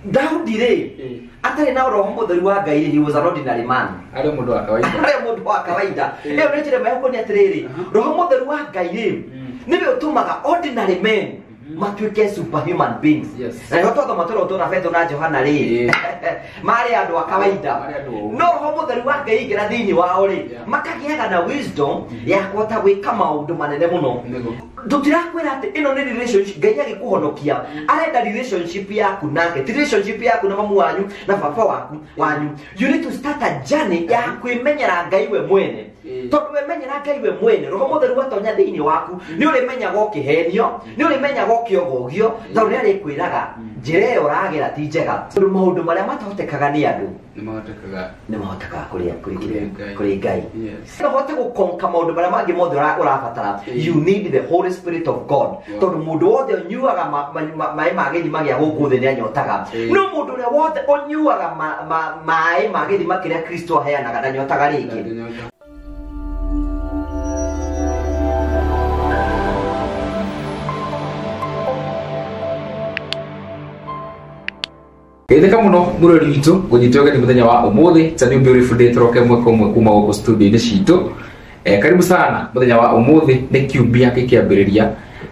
Daudi rĩ atari na roho mutheru wa Ngai, he was an ordinary man. Ari mundu wa kawaida. Ari mundu wa kawaida. Leo nĩ njĩra meko ni atiriri. Roho mutheru wa Ngai rĩ niwe utumaga ordinary men matuike superhuman beings. Na yoto matoro to na Petro na Johana rĩ mari andu wa kawaida. No roho mutheru wa Ngai ingĩra thĩinĩ wao rĩ makagiaga na wisdom ya kũhota gwĩka maũndũ manene mũno. Tutirakwira ati ino ni relationship Ngai agikuhonokia arenda relationship yaku nake, relationship yaku na mamu wanyu na baba waku wanyu. You need to start a journey ya kwimenyera Ngai we mwene. Tondu wemenyera Ngai we mwene, roho mutheru atonya thĩinĩ waku ni ũrĩmenyaga ũkĩhenio, ni ũrĩmenyaga ũkĩogogio, tondu nĩ arĩkwĩraga njĩra ĩyo ũragera ti njega. Tondu maũndũ marĩa matahotekaga nĩ andũ nĩ mahotekaga kũrĩ Ngai. No hote gũkonka maũndũ marĩa mangĩ mothe ũrabatara. You need the Holy Spirit of God. Tondu mũndũ wothe ũnyuaga maĩ ma gĩthima gĩa gũkũ thĩ nĩ anyotaga. No mũndũ ũrĩa wothe ũnyuaga maĩ ma gĩthima kĩrĩa Kristo aheanaga ndanyotaga rĩngĩ. Itheka muno murori witu gunyitoga ni muthenya wa umuthi tani beautiful day troke mwe kuma goko studio ni citu. Karibu sana muthenya wa umuthi ni kiumia kikiambiriria.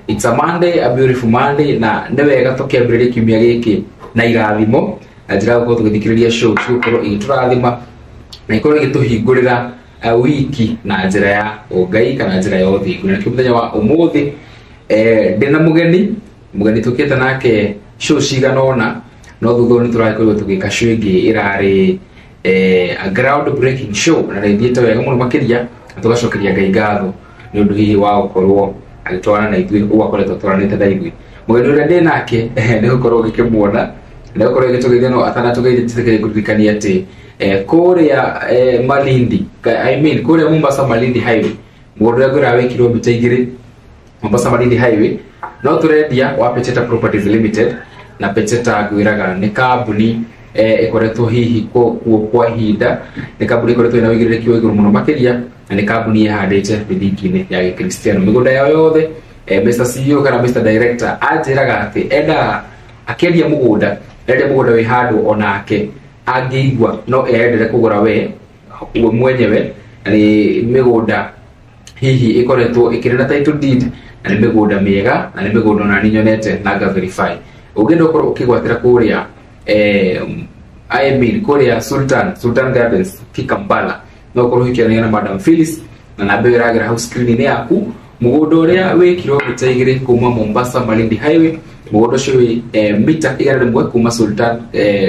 It's a Monday, a beautiful Monday, na ndewega tukiambiriria kiumia giki na irathimo na njira guko tugithikiriria show tukorwo igiturathima na ikorwo igituhingurira wiki na njira ya Ngai kana njira ya uthingu. Na muthenya wa umuthi ndina mugeni tukite nake show ciganona no thutha ni turakorwo tugika show ingi irari a ground breaking show na rĩthiĩte wega mũno makĩria tugacokeria Ngai ngatho nĩ ũndũ hihi wa gũkorwo agĩtwarana na ithuĩ ũgakoretwo twaranĩte na ithuĩ. Mũgeni ũrĩa ndĩ nake nĩ gũkorwo gĩkĩmuona nĩ gũkorwo gĩtũgeithia no atanatũgeithia tũkĩririkania atĩ kũrĩa Malindi, I mean kũrĩa Mombasa Malindi highway, mũgũnda ũrĩa ngwĩra wĩ kilomita 2 Mombasa Malindi highway, no tũrendia wa Pecheta Properties Limited. Na Pecheta ngwiraga ni kambuni ikoretwo hihi kwa hinda, ni kambuni ikoretwo ina wigirĩrĩki wa igũrũ mũno makĩria, na ni kambuni yahandĩte mĩthingi-inĩ ya gĩkristiano mĩgũnda yao yothe. Mr. CEO kana Mr. Director anjĩraga atĩ endaga akĩendia mũgũnda wĩ handũ onake angĩigua no endere kũgũra we mwenyewe, ni mĩgũnda hihi ikoretwo ĩkĩrĩ na title deed, na ni mĩgũnda mĩega, na ni mĩgũnda ona ninyonete na nga verify. Ugendo ukorwo ukigwatira kuria I mean kuria Sultan Gardens Kikambala no ukorwo hikiana na Madam Phyllis na nabe iragira house screen ni yaku mugondo uria wi kilomita 2 kuma Mombasa Malindi highway. Mugondo ucio wi mita 1 kuma Sultan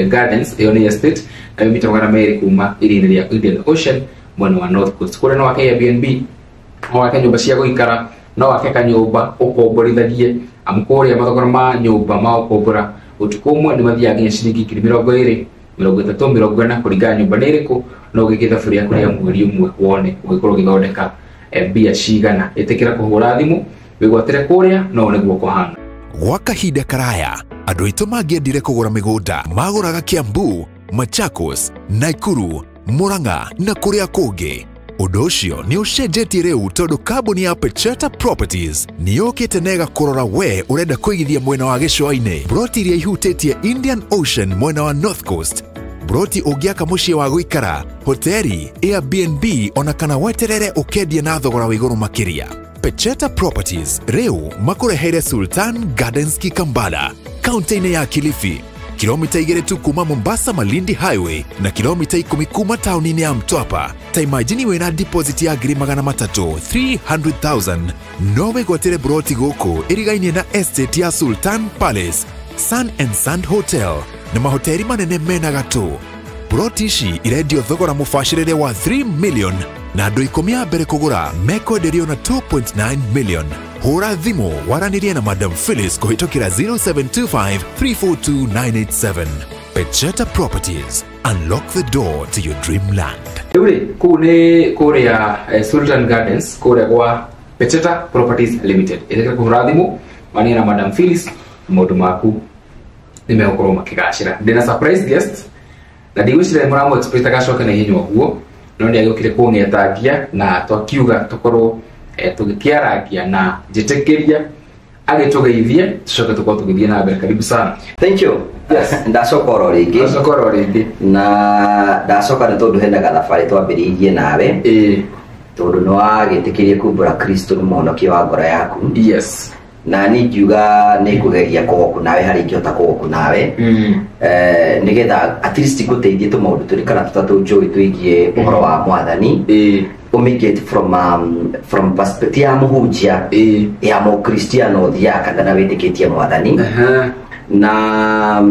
Gardens Eone Estate na mita 200 kuma irini ya Indian Ocean mwena wa North Coast. Kule no wake Airbnb no wake nyumba cia guikara no wake kanyumba ukomborithanie amukore amathogora ma nyumba ma ukombora utukumwe ni mathia nginya ciringi 20 30 40 kuringana nyumba ni iriku no gikitha free ya kuria mweri umwe wone ugikorwo githondeka mbia cigana. Itikira kuhura thimu wigwatire kuria no niguo kuhana gwa kahinda karaya andu aitu mangiendire kugura migunda maguraga Kiambu, Machakos, Nakuru, Murang'a na kuria kungi. Ũndũ ũcio nĩ ũcenjetie rĩu tondũ kambuni ya Pecheta Properties nĩ yũkĩte nega kũrora we ũrenda kũigithia mwena wa gĩcũa-inĩ. Broti iria ihutĩtie Indian Ocean mwena wa North Coast, broti ũngĩaka mũciĩ wa gũikara, hoteli, Airbnb ona kana weterere ũkendia na thogora wa igũrũ makĩria. Pecheta Properties rĩu makũreheire Sultan Gardens Kikambala, kaunti-inĩ ya Kilifi, kilomita 2 tu kuma Mombasa Malindi highway na kilomita 10 kuma tauni-inĩ ya Mtwapa. Ta imagine wena deposit ya $300,000 300,000 no wegwatire broti gũkũ irigaine na estate ya Sultan Palace, Sun and Sand Hotel na mahoteli manene mena gatũ. Broti ici irendio thogora mũbacĩrĩre wa 3 million na andũ 10 a mbere kũgũra mekwenderio na 2.9 million. Hũra thimũ waranirie na Madam Phyllis kũhĩtũkĩra 0725 342 987. Pecheta Properties, unlock the door to your dreamland. Yuri kune kuria Sultan Gardens kuria kwa Pecheta Properties Limited. Itekera kuhura thimu mani na Madam Phyllis maundu maku nimeokorwo makigacira. Ndina surprise guest na ndigwicire muramo express gacoka na hinya guo no ni agukire kungetangia na twakiuga tukorwo tugikiaragia na njitekeria agitugeithie tucoke tukorwo tugithie na mbere. Karibu sana. Thank you. Yes. Ndacokora ringi na ndacoka nĩ tondũ hena gathabarĩ twambĩrĩirie nawe tondũ nĩ wagĩtĩkĩrie kumbũra Kristo nĩ mũhonokia wa ngoro yaku. Yes. Na niĩ ngiuga nĩ ngũgeria kũgoku nawe harĩ ingĩhota kũgoku nawe nĩgetha at least ngũteithie tũmaũndũ tũrĩ kana tũtatũ njũĩ twĩgiĩ ũhoro wa Mwathani make it from perspective ya mũhunjia ya mũkristiano thiaka kana wĩtĩkĩtie Mwathani na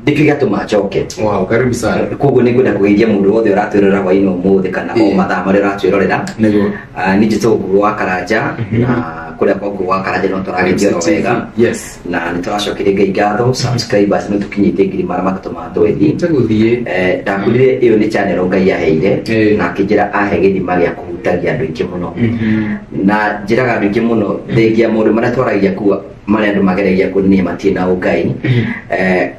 ndikĩga tũmacoke. Wow, karibu sana. Koguo nĩ ngwenda kũgeithia mũndũ wothe ũratwĩrora hwaĩ-inĩ ũmũthĩ kana o mathaa marĩa ũratwĩrorera. Nĩ njĩtagwo wa Karanja na kũrĩa kwangu wa Karanja no tũragĩthio wega. Yes. Na nĩ tũracokeria Ngai ngatho subscribers nĩ tũkinyĩte 1000 matũethi. Tũgũthiĩ. Ndakwĩrire ĩyo nĩ channel Ngai aheire na akĩnjĩra ahe gĩthima gĩa kũhutagia andũ aingĩ mũno. Na njĩraga andũ aingĩ mũno thengia maũndũ marĩa twaragia kuo marĩa andũ mageragia kuonania matirĩ na Ngai.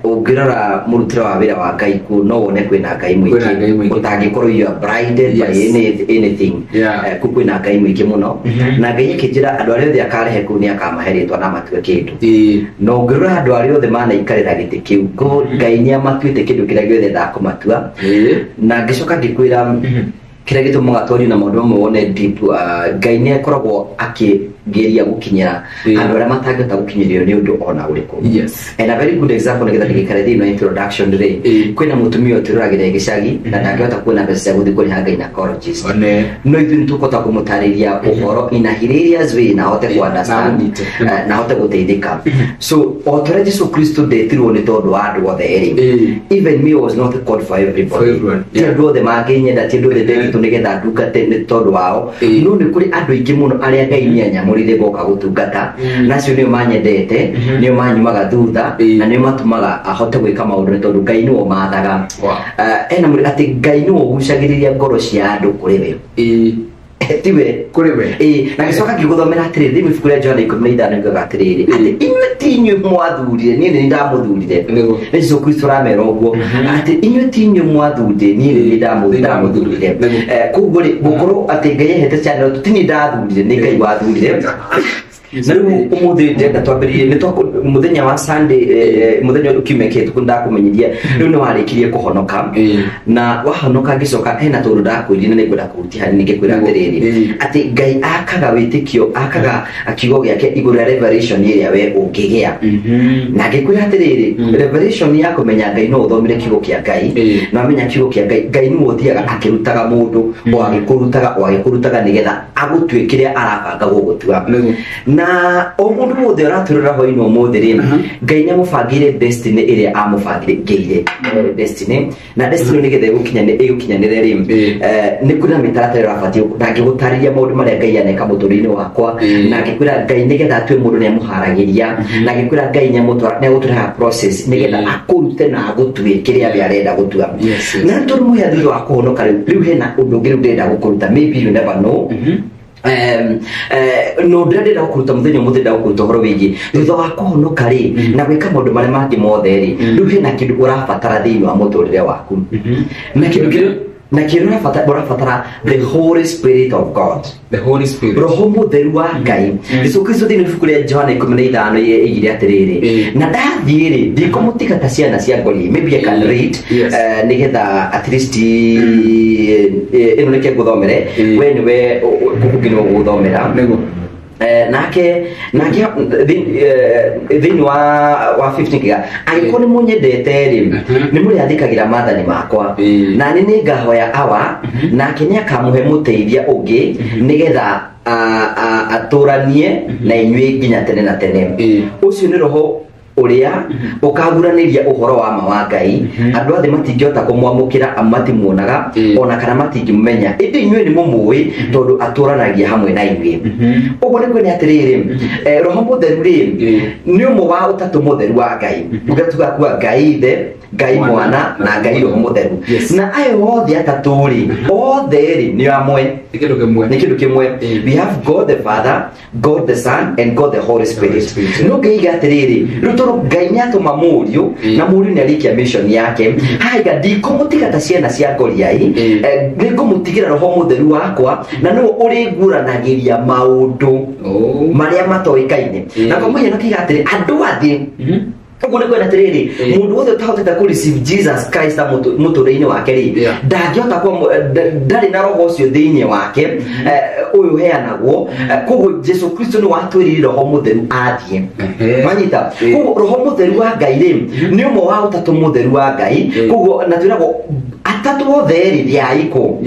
Ũngĩrora mũrutĩre wa wĩra wa Ngai kuo no wone kwĩna Ngai mũingĩ ũtangĩkorwo you are blinded by anything. Kuo kwĩna Ngai mũingĩ mũno na Ngai akĩnjĩra andũ arĩa othe akarehe kuo nĩ akamahe rĩtwa na matue kĩndũ. Na ũngĩrora andũ arĩa othe manaikarĩra gĩtĩ kĩu Ngai nĩ amatuĩte kĩndũ kĩrĩa gĩothe ndakũmatua. Na ngĩcoka ngĩkwĩra kĩrĩa gĩtũmaga twarie na maũndũ mamwe wone deep Ngai nĩ akoragwo akĩgeria gũkinyĩra andũ arĩa matangĩhota gũkinyĩrio nĩ ũndũ ona ũrĩkũ. Yes. And a very good example nĩgetha ndĩgĩkare thĩinĩ wa introduction rĩ kwĩna mũtumia ũtũroragĩra gĩcagi na ndangĩhota kuona mbeca cia gũthiĩ kũrĩha gynecologist. No ithuĩ nĩ tũkũhota kũmũtarĩria ũhoro in a hilarious way na ahote ku understand na ahote gũteithĩka. So o ta ũrĩa Jesũ Kristo ndetirwo nĩ tondũ wa andũ othe erĩ. Even me was not called for everybody. Ti andũ othe mangĩnyenda, ti andũ othe ndetĩtwo nĩgetha ndungate nĩ tondũ wao. No nĩ kũrĩ andũ aingĩ mũno arĩa Ngai nĩ anyamũrĩire goka gũtungata na acio nĩo manyendete, nĩo manyumaga thutha na nĩo matumaga ahote gwĩka maũndũ nĩ tondũ Ngai nĩwe mathaga. Ena mũrĩ atĩ Ngai nĩwe ũgucagĩrĩria ngoro cia andũ kũrĩ we. Tiwe kũrĩ we. Na gĩcoka ngĩgũthomera atĩrĩrĩ thĩinĩ ibuku rĩa Johana 15 nĩoigaga atĩrĩrĩ atĩ inyuĩ ti inyuĩ mwathurire niĩ nĩ ndamũthurire. Nĩ Jesũ Kristo aramera ũguo atĩ inyuĩ ti inyuĩ mwathurire niĩ nĩ ndamũthurire. Koguo rĩ gũkorwo atĩ Ngai ahete channel ti niĩ ndathurire nĩ Ngai wathurire. Na rĩu ũmũthĩ ndĩrenda twambĩrĩrie nĩ mũthenya wa Sunday mũthenya ũyũ kiumia kĩhĩtũku ndakũmenyithia rĩu nĩ warĩkirie kũhonoka na wahonoka ngĩcoka hena tondũ ndakwĩrire na nĩ ngwenda kũrutia harĩ nĩngĩkwĩra atĩrĩrĩ atĩ Ngai akaga wĩtĩkio akaga kiugo gĩake igũrũ ya revelation ĩrĩa we ũngĩgĩa. Na ngĩkwĩra atĩrĩrĩ revelation ya kũmenya Ngai no ũthomire kiugo kĩa Ngai na wamenya kiugo kĩa Ngai Ngai nĩ ũthiaga akĩrutaga mũndũ o agĩkũrutaga nĩgetha agũtue kĩrĩa arabanga gũgũtua. Na o mũndũ wothe ũratũrora hwaĩ-inĩ ũmũthĩ rĩ Ngai nĩ amũbangĩire destiny ĩrĩa amũbangĩire destiny na destiny nĩgetha ĩgũkinyanĩre rĩ nĩ kũrĩ na mĩtaratara ĩrabatiĩ ndangĩgũtarĩria maũndũ marĩa Ngai aneka mũtũũrĩre-inĩ wakwa na ngĩkwĩra Ngai nĩgetha atue mũndũ nĩ amũharagĩria na ngĩkwĩra Ngai nĩ agũtũreha process nĩgetha akũrute na agũtue kĩrĩa we arenda gũtua. Na tondũ mũhĩa thutha wa kũhonoka rĩu hena ũndũ ũngĩ rĩu ndĩrenda gũkũruta maybe you never know. No ndĩrenda gũkũruta mũthenya ũmũthĩ ndagũkũruta ũhoro wĩgiĩ thutha wa kũhonoka rĩ na gwĩka maũndũ marĩa mangĩ mothe rĩ rĩu hena kĩndũ ũrabatara thĩinĩ wa mũtũũrĩre waku na kĩndũ kĩrĩa na kĩrĩa ũrabatara the Holy Spirit of God. The Holy Spirit. Roho mũtheru wa Ngai. Jesũ Kristo thĩinĩ wa ibuku rĩa Johana 15 ĩigire atĩrĩrĩ na ndathiĩ rĩ ndikũmũtiga ta ciana cia ngori. Maybe I can read nĩgetha at least ĩno nĩkĩo ngũthomere we nĩwe ũkũngĩrwo gũthomera nake thĩinĩ wa 15 kiga angĩkorwo nĩ mũnyendete rĩ nĩ mũrĩathĩkagĩra maathani makwa na nĩ nĩngahoya awa nake nĩ akamũhe mũteithia ũngĩ nĩgetha atũranie na inyuĩ nginya tene na tene. Ũcio nĩ Roho ũrĩa ũkaguranĩria ũhoro wa ma wa Ngai andũ othe matingĩhota kũmwamũkĩra matimuonaga ona kana matingĩmumenya ĩndĩ inyuĩ nĩ mũmũĩ tondũ atũranagia hamwe na inyuĩ. Ũguo nĩ kwĩna atĩrĩrĩ Roho mũtheru rĩ nĩ ũmwe wa ũtatũ mũtheru wa Ngai. Ũgatuga kuwa Ngai Ithe Ngai Mwana na Ngai Roho Mutheru na ayo othe atatu ri othe ri ni amwe ni kindu kimwe we have God the Father, God the Son and God the Holy Spirit no ngeiga atiriri rutoro Ngai nyatuma murio na murio ni alikia mission yake haiga ndikumutiga ta ciana cia ngoriai ngumutigira Roho Mutheru wakwa na no uri nguranagiria maundu maria matoikaine na kwa mwenye nakiga atiri andu athi uguo ni kwenda tiriri mundu wothe utahotete ku receive Jesus Christ mutureini wake ri ndangihota kwa ndari na roho ucio thiini wake uyu heanagwo koguo Jesu Kristo ni watwirire Roho Mutheru athie manyita koguo Roho Mutheru wa Ngai ri ni umwe wa utatu mutheru wa Ngai koguo na twiragwo atatu othe ri thiaiko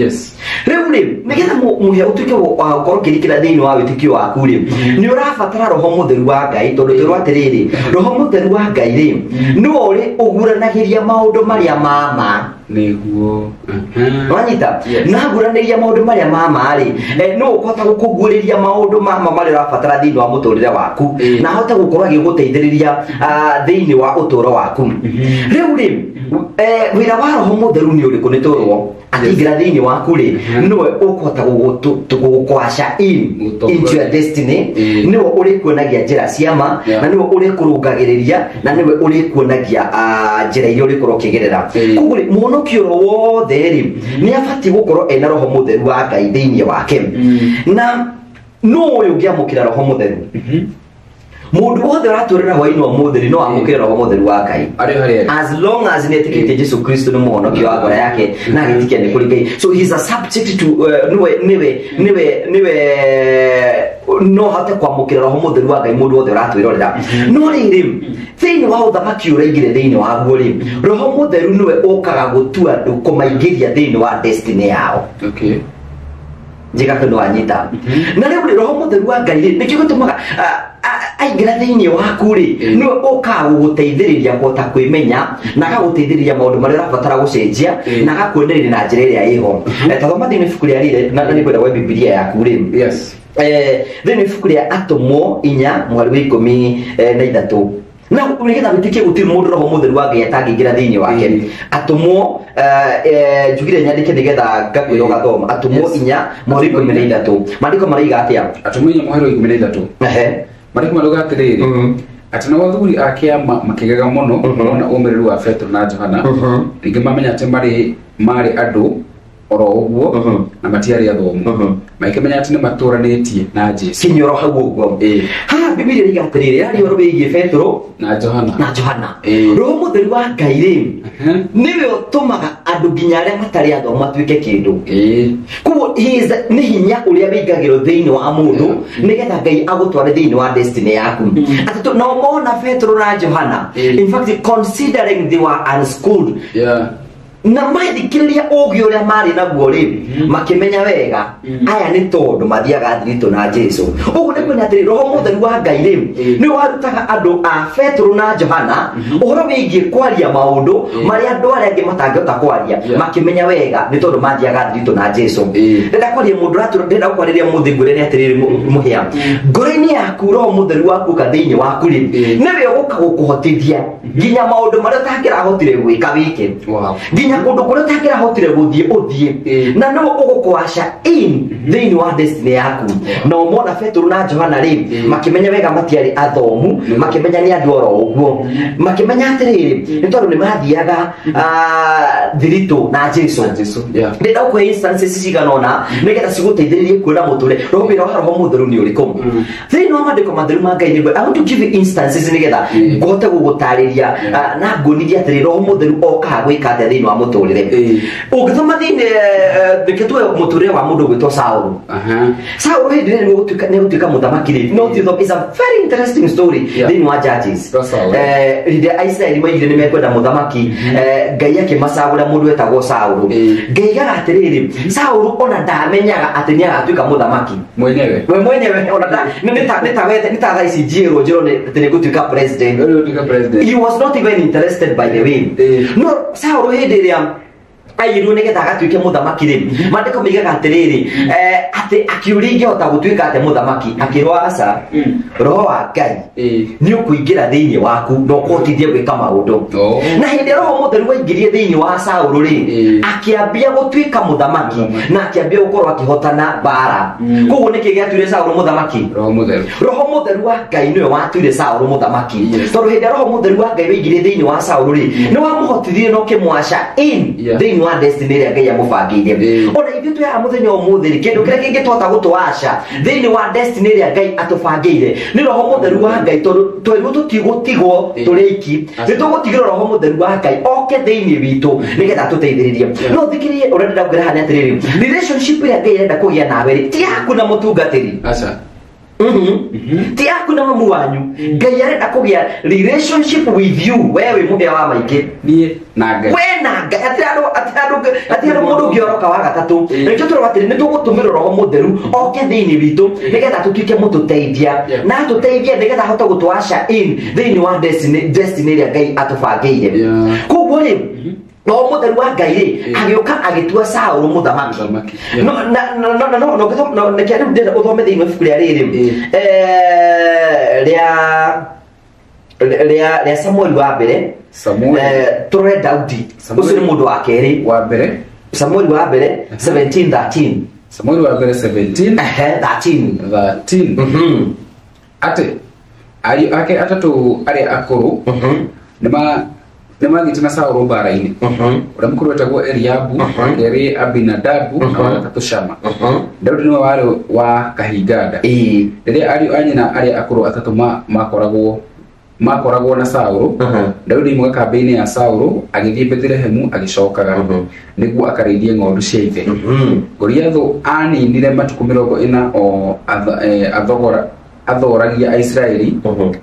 riu ri nigetha muhe utuike wa gukoro kirikira thiini wa witikio waku ri ni urabatara Roho Mutheru wa Ngai tondu twirwa atiriri Roho Mutheru wa Ngai ri no uri uguranagiria maundu maria mama niguo wanyita na guranagiria maundu maria mama ri no ukota gukuguriria maundu mama maria urabatara thiini wa muturire waku na hota gukorwo agiguteithiriria thiini wa uturo waku riu ri wira wa Roho Mutheru ni uriku ni turwo atingira thiini waku ri nowe ukota gukwasha into your destiny niwe urikuonagia njira ciama na niwe urikurungagiriria na niwe urikuonagia njira iria urikorwo ukigerera koguo muhonokio wothe ri ni abati gukorwo ena Roho Mutheru wa Ngai thiini wake na no uyu ngiamukira Roho Mutheru mundu wothe uraturira hwaini wa mutheri no amukire Roho Mutheru wa Ngai as long as netikite Jesu Kristo ni muhonokio wa ngoro yake na gitikia ni kuri Ngai so he is a subject to niwe no hate kwamukira Roho Mutheru wa Ngai mundu wothe uraturira no riri thiini wa uthamaki uraigire thiini wa guo Roho Mutheru niwe okaga gutua andu kumaingiria thiini wa destiny yao jiga ndo wanyita na riu Roho Mutheru wa Ngai nikio gutumaga aingira thiini waku ri no uka guteithiriria kuota kwimenya na gaguteithiriria maundu maria urabatara gucenjia na gakuonereria na njira iria iho tathoma thiini ibuku ria rire na ni kwenda we Biblia yaku ri thiini ibuku ria Atomo 4:13 na nigetha witikie gutiri mundu Roho Mutheru wa Ngai atangingira thiini wake Atomo njugire nyandike nigetha ngakwira gathoma Atomo 4:13 maandiko maraiga atia Atomo 4:13 mariko maruga atiriri ati na wathuri akiama makigaga muno ona umiru wa Petro na Johana ringi mamenya ati mari andu oro uguo na matiari athomu maikemenya ati ni maturanitie na Jesu kinyoro hau uguo ha Biblia riga atiriri ari oro bigie Petro na Johana Roho Mutheru wa Ngai ri niwe utumaga andu nginya aria matari athomu matuike kindu kuo ni hinya uria wingagiro thiini wa mundu nigetha Ngai agutware thiini wa destiny yaku ati no mona Petro na Johana in fact considering they were unschooled na maithikiriria ugi uria mari naguo ri makimenya wega aya ni tondu mathiaga thirito na Jesu uguo ni kwena atiri Roho Mutheru wa Ngai ri ni warutaga andu a Petro na Johana uhoro wigie kwaria maundu maria andu aria angi matangihota kwaria makimenya wega ni tondu mathiaga thirito na Jesu ndenda kwaria mundu ndenda kwariria muthingure ni atiri muhia ngoro-ini yaku Roho Mutheru waku ka thiini waku ri niwe uguka gukuhotithia nginya maundu maria utangirahotire gwika wike nginya kundu kuria utangirahotire guthie na no ugukwasha thiini wa destiny yaku no mona Petro na Johana ri makimenya wega matiari athomu makimenya ni andu oro uguo makimenya atiriri ni tondu ni mathiaga thirito na Jesu ndenda ku instances ciganona nigetha ciguteithiririe kuona muture robira wa Roho Mutheru ni uriku thiini wa maandiko matheru ma Ngai ni I want to give you instances nigetha ngote gugutariria na ngonithia atiriri Roho Mutheru okaga gwika atia thiini wa muturire ugithoma thiini ndiketwe muturire wa mundu gwitwo Saulu Saulu hindi ni gutuika muthamaki ri no titho is a very interesting story thiini wa Judges rinde Israeli maigire ni mekwenda muthamaki Ngai akimacagura mundu wetagwo Saulu ngeigaga atiriri Saulu ona ndamenyaga ati ni agatuika muthamaki mwenyewe ona ni ta thaisi jiro ni gutuika president he was not even interested by the way no Saulu hindi ria ayiru nigetha agatuike muthamaki ri mandiko migaga atiriri ati akiuri ingehota gutuika ate muthamaki akirwa aca roho wa Ngai ni ukuingira thiini waku no kutithie gwika maundu na hindi roho mutheru waingirie thiini wa Saulu ri akiambia gutuika muthamaki na akiambia gukorwo akihotana bara koguo niki giatuire Saulu muthamaki roho mutheru wa Ngai niwe watuire Saulu muthamaki tondu hindi roho mutheru wa Ngai waingirie thiini wa Saulu ri ni wamuhotithie no kimwasha thiini wa destiny ya Ngai amubangire ona ithu tuya muthenya umuthiri kindu kire kingitota gutwasha thiini wa destiny ya Ngai atubangire ni roho mutheru wa Ngai twendu tutigwo turiki ni tugutigiro roho mutheru wa Ngai oke thiini witu nigetha tuteithiririe no thikirie urenda ngira hana atiriri relationship ya Ngai enda kugia nawe ri ti hakuna mutungatiri acha ti hakuna mamu wanyu Ngai arenda kugia relationship with you wewe muhia wa maingi nie na Ngai we na Ngai atiaro mundu gioroka wa gatatu nikyo turwatiri ni tugutumira roho mutheru oke thiini witu nigetha tutuike mututeithia na tuteithia nigetha hota gutwasha thiini wa destiny ya Ngai atubangire koguo ri no mutheru wa Ngai ri agioka agitua Saulu muthamaki no nekere ndenda uthome thiini ibuku ria riri ria Samuel wa mbere tore Daudi ucio ni mundu wa keri wa mbere Samuel wa mbere 17:13 Samuel wa mbere 17:13 ate ayu ake atatu ari akuru Nemagitana Saulu bara-ini uria mukuru wetagwo Eliabu eri Abinadabu na wagatatu Shama Daudi niwe wari wa kahinganda riria ariu anyina aria akuru atatu makoragwo na Saulu Daudi muga kambi-ini ya Saulu agithie Bethlehemu agicokaga niguo akareithie ng'ondu cia ithe Goliathu aninire matuku 40 o athoragia Aisraeli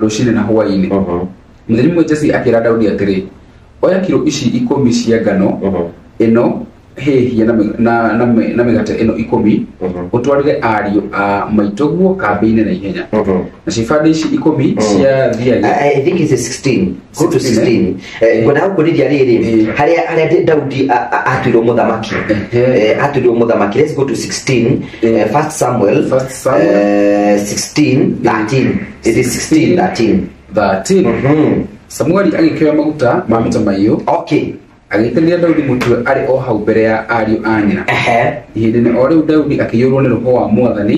rucini na hwaini muthenya mwe Jesse akira Daudi atiri oya kilo ici 10 cia ngano ino hehia na migate ino 10 utwarire ariu a maitoguo kambi-ini na ihenya na cibande ici 10 cia thiage I think it's 16 go to 16 ngona ukuriria riri haria Daudi atuirwo muthamaki let's go to 16 first Samuel 16:13 it is 16:13 Samueli agikira maguta ma mutamayo agiteria Daudi mutwe ari o hau mbere ya ariu anyina ihinde ne ore Daudi akiyurwo ni roho wa Mwathani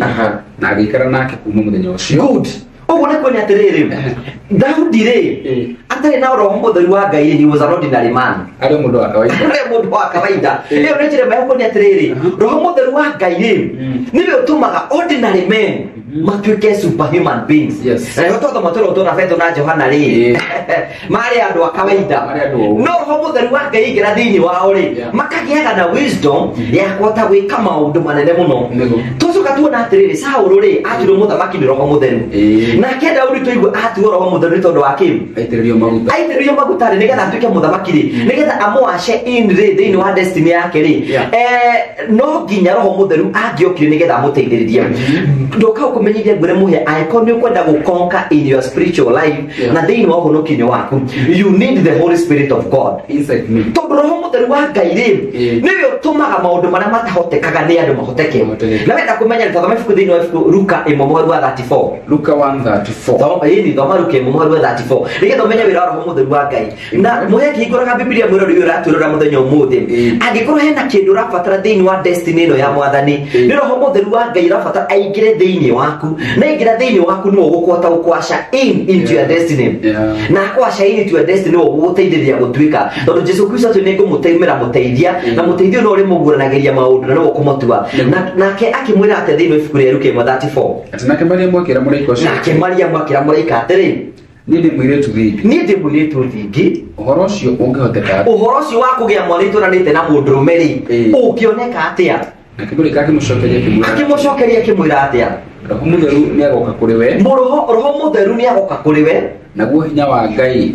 na agikara nake kuma muthenya ucio good oguo niko ni atiriri Daudi ri atari na roho mutheru wa Ngai he was an ordinary man ari mundu wa kawaida iyo ni njira meko ni atiriri roho mutheru wa Ngai ri niwe utumaga ordinary men matuike superhuman beings na yoto matoro to na Petro na Johana ri mari andu a kawaida no roho mutheru wa Ngai ingira thiini wao ri makagiaga na wisdom ya kuhota gwika maundu manene muno tucoka tuona atiriri Saulu ri atuirwo muthamaki ni roho mutheru na kenda uri tuigwe atuirwo roho mutheru tondu wa kim aitiririo maguta ri nigetha atuike muthamaki ri nigetha amwashe in ri thiini wa destiny yake ri no nginya roho mutheru angiokire nigetha amuteithiririe ndoka kumenyithia ngure muhe icon ni kwenda gukonka in your spiritual life na thiini wa uhonokinyo waku you need the Holy Spirit of God inside me tondu roho mutheru wa Ngai ri niwe utumaga maundu maria matahotekaga ni andu mahoteke na wenda kumenya nitathoma ibuku thiini wa ibuku Luka 1:34 Luka 1:34 thoma Luka 1:34 nigetha umenye wira roho mutheru wa Ngai na muhe kihinguraga Biblia mwirori uyu raturora muthenya umuthi angikorwo hena kindu rafatara thiini wa destiny ino ya Mwathani ni roho mutheru wa Ngai rafatara aingire thiini waku na ingira thiini waku ni ugukwata ukwasha into your destiny na kwasha into your destiny ni uguteithĩrĩria gutuika tondu Jesu Kristo tu ni ngumuteimira muteithia na muteithio no uri muguranagiria maundu na no kumutua nake akimwira ate thiini wa ibuku ria Luka 1:34 atinake Maria mwakira muraika ucio nake Maria mwakira muraika atiri ni mwiretu thingi ni mwiretu thingi uhoro ucio ungihoteka uhoro ucio wa kugia mwana ituranite na mundu rumeri ukioneka atia nake muraika akimucokeria kimwira atia roho mutheru ni agoka kuri we roho mutheru ni agoka kuri we naguo hinya wa Ngai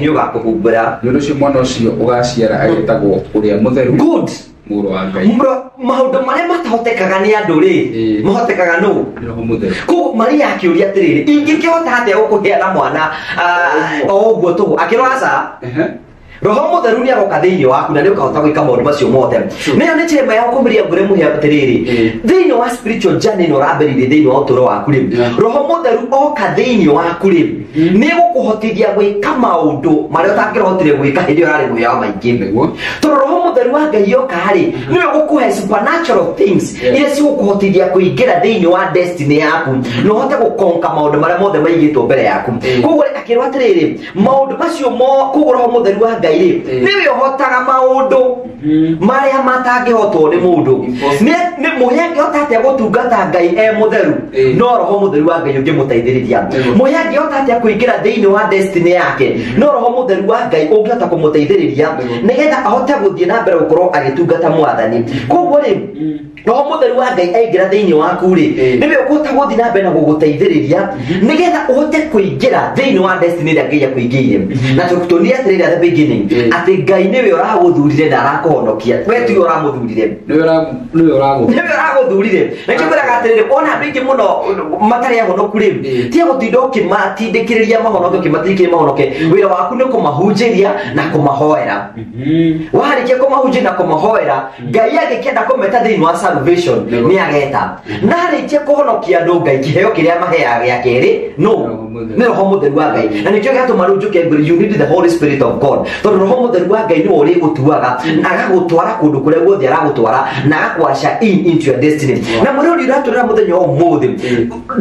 ni ugakuhumbira ni ucio mwana ucio ugaciara agitagwo uria mutheru good muro wa Ngai maundu maria matahotekaga ni andu ri mahotekaga no roho mutheru ko Maria akiuria atiriri ingikihota atia gukuhia na mwana o uguo tu akirwaca roho mutheru ni agoka thiini waku na ni ukahota gwika maundu macio mothe niyo ni njira ya kumiria ngure muhe atiriri thiini wa spiritual journey no raberirie thiini wa uturo waku ri roho mutheru oka thiini waku ri ni gukuhotithia gwika maundu maria utangirahotire gwika hindi urari muya wa maingi to roho mutheru wa Ngai oka ri ni gukuhe supernatural things ile si gukuhotithia kuingira thiini wa destiny yaku no hote gukonka maundu maria mothe maigitwo mbere yaku koguo akirwa atiriri maundu macio mo koguo roho mutheru wa Ngai ri niwe uhotaga maundu maria matangihotwo ni mundu ni muyange hotate gutungata Ngai mutheru no roho mutheru wa Ngai ungimuteithiriria muyange hotate kuingira thiini wa destiny yake no roho mutheru wa Ngai ungihota kumuteithiriria nigetha ahote guthie na mbere gukorwo agitungata mwathani koguo ri roho mutheru wa Ngai aingira thiini waku ri niwe ukuhota guthie na mbere na guguteithiriria nigetha uhote kuingira thiini wa destiny ria Ngai akuingiire na tukutonire atiriri at the beginning ati Ngai niwe uraguthurire na arakuhonokia we tu uramuthurire niwe uraguthurire na kimbira atiriri ona bingi muno matari ahonoku ri ti gutinda ukimatindikiriria mahonokio kimatirikire mahonoke wira waku ni kumahunjiria na kumahoera waharikia kumahunjia na kumahoera Ngai agikenda kumeta thiini wa salvation ni ageta na harikia kuhonokia andu Ngai kiheo kiria maheaga ya keri no ni roho mutheru wa Ngai na nikyo gatuma rujuke you need the Holy Spirit of God to roho mutheru wa Ngai ni uri gutuaga na agagutwara kundu kuria guothe aragutwara na agakwaca into your destiny na muri uri raturira muthenya umuthi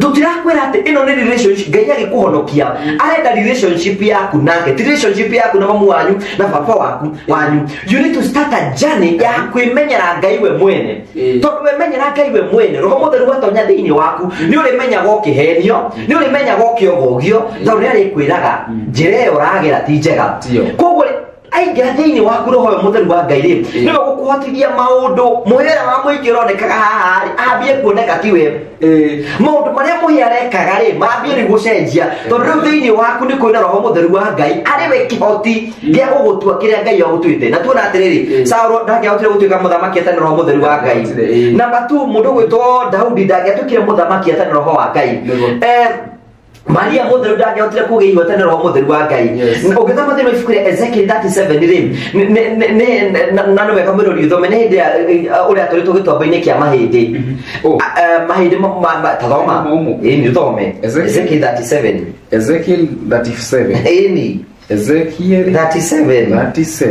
tutirakwira ati ino ni relationship Ngai agikuhonokia arenda relationship yaku nake relationship yaku na mamu wanyu na papa waku wanyu you need to start a journey ya kwimenyera Ngai we mwene tondu we menyera Ngai we mwene roho mutheru watonya thiini waku ni uri menya gokihenio ni uri menya gokiogogio tondu ni arikwiraga njira iyo uragira ti njega koguo aingira thiini waku roho mutheru wa Ngai ri ni gukuhotithia maundu muhera wa muingi uronekaga haha ambie kuoneka tiwe maundu maria muhia arekaga ri mambie ni gucenjia tondu thiini waku ni kwina roho mutheru wa Ngai ari we kihoti gia gugutua kiria Ngai agutwite na tuona atiriri Sauro ndangihotire gutuika muthamaki atani roho mutheru wa Ngai namba 2 mundu gwitwo Daudi ndangihotire muthamaki atani roho wa Ngai Maria mutheru ndangihotire kugia ihotane roho mutheru wa Ngai ugithoma thiini ibuku ria Ezekiel 37 ri na no wega muno rithome ni hindi uria turitwo gitomba-ini kia mahindi mahindi tathoma ni thome Ezekiel 37 ni Ezekiel 37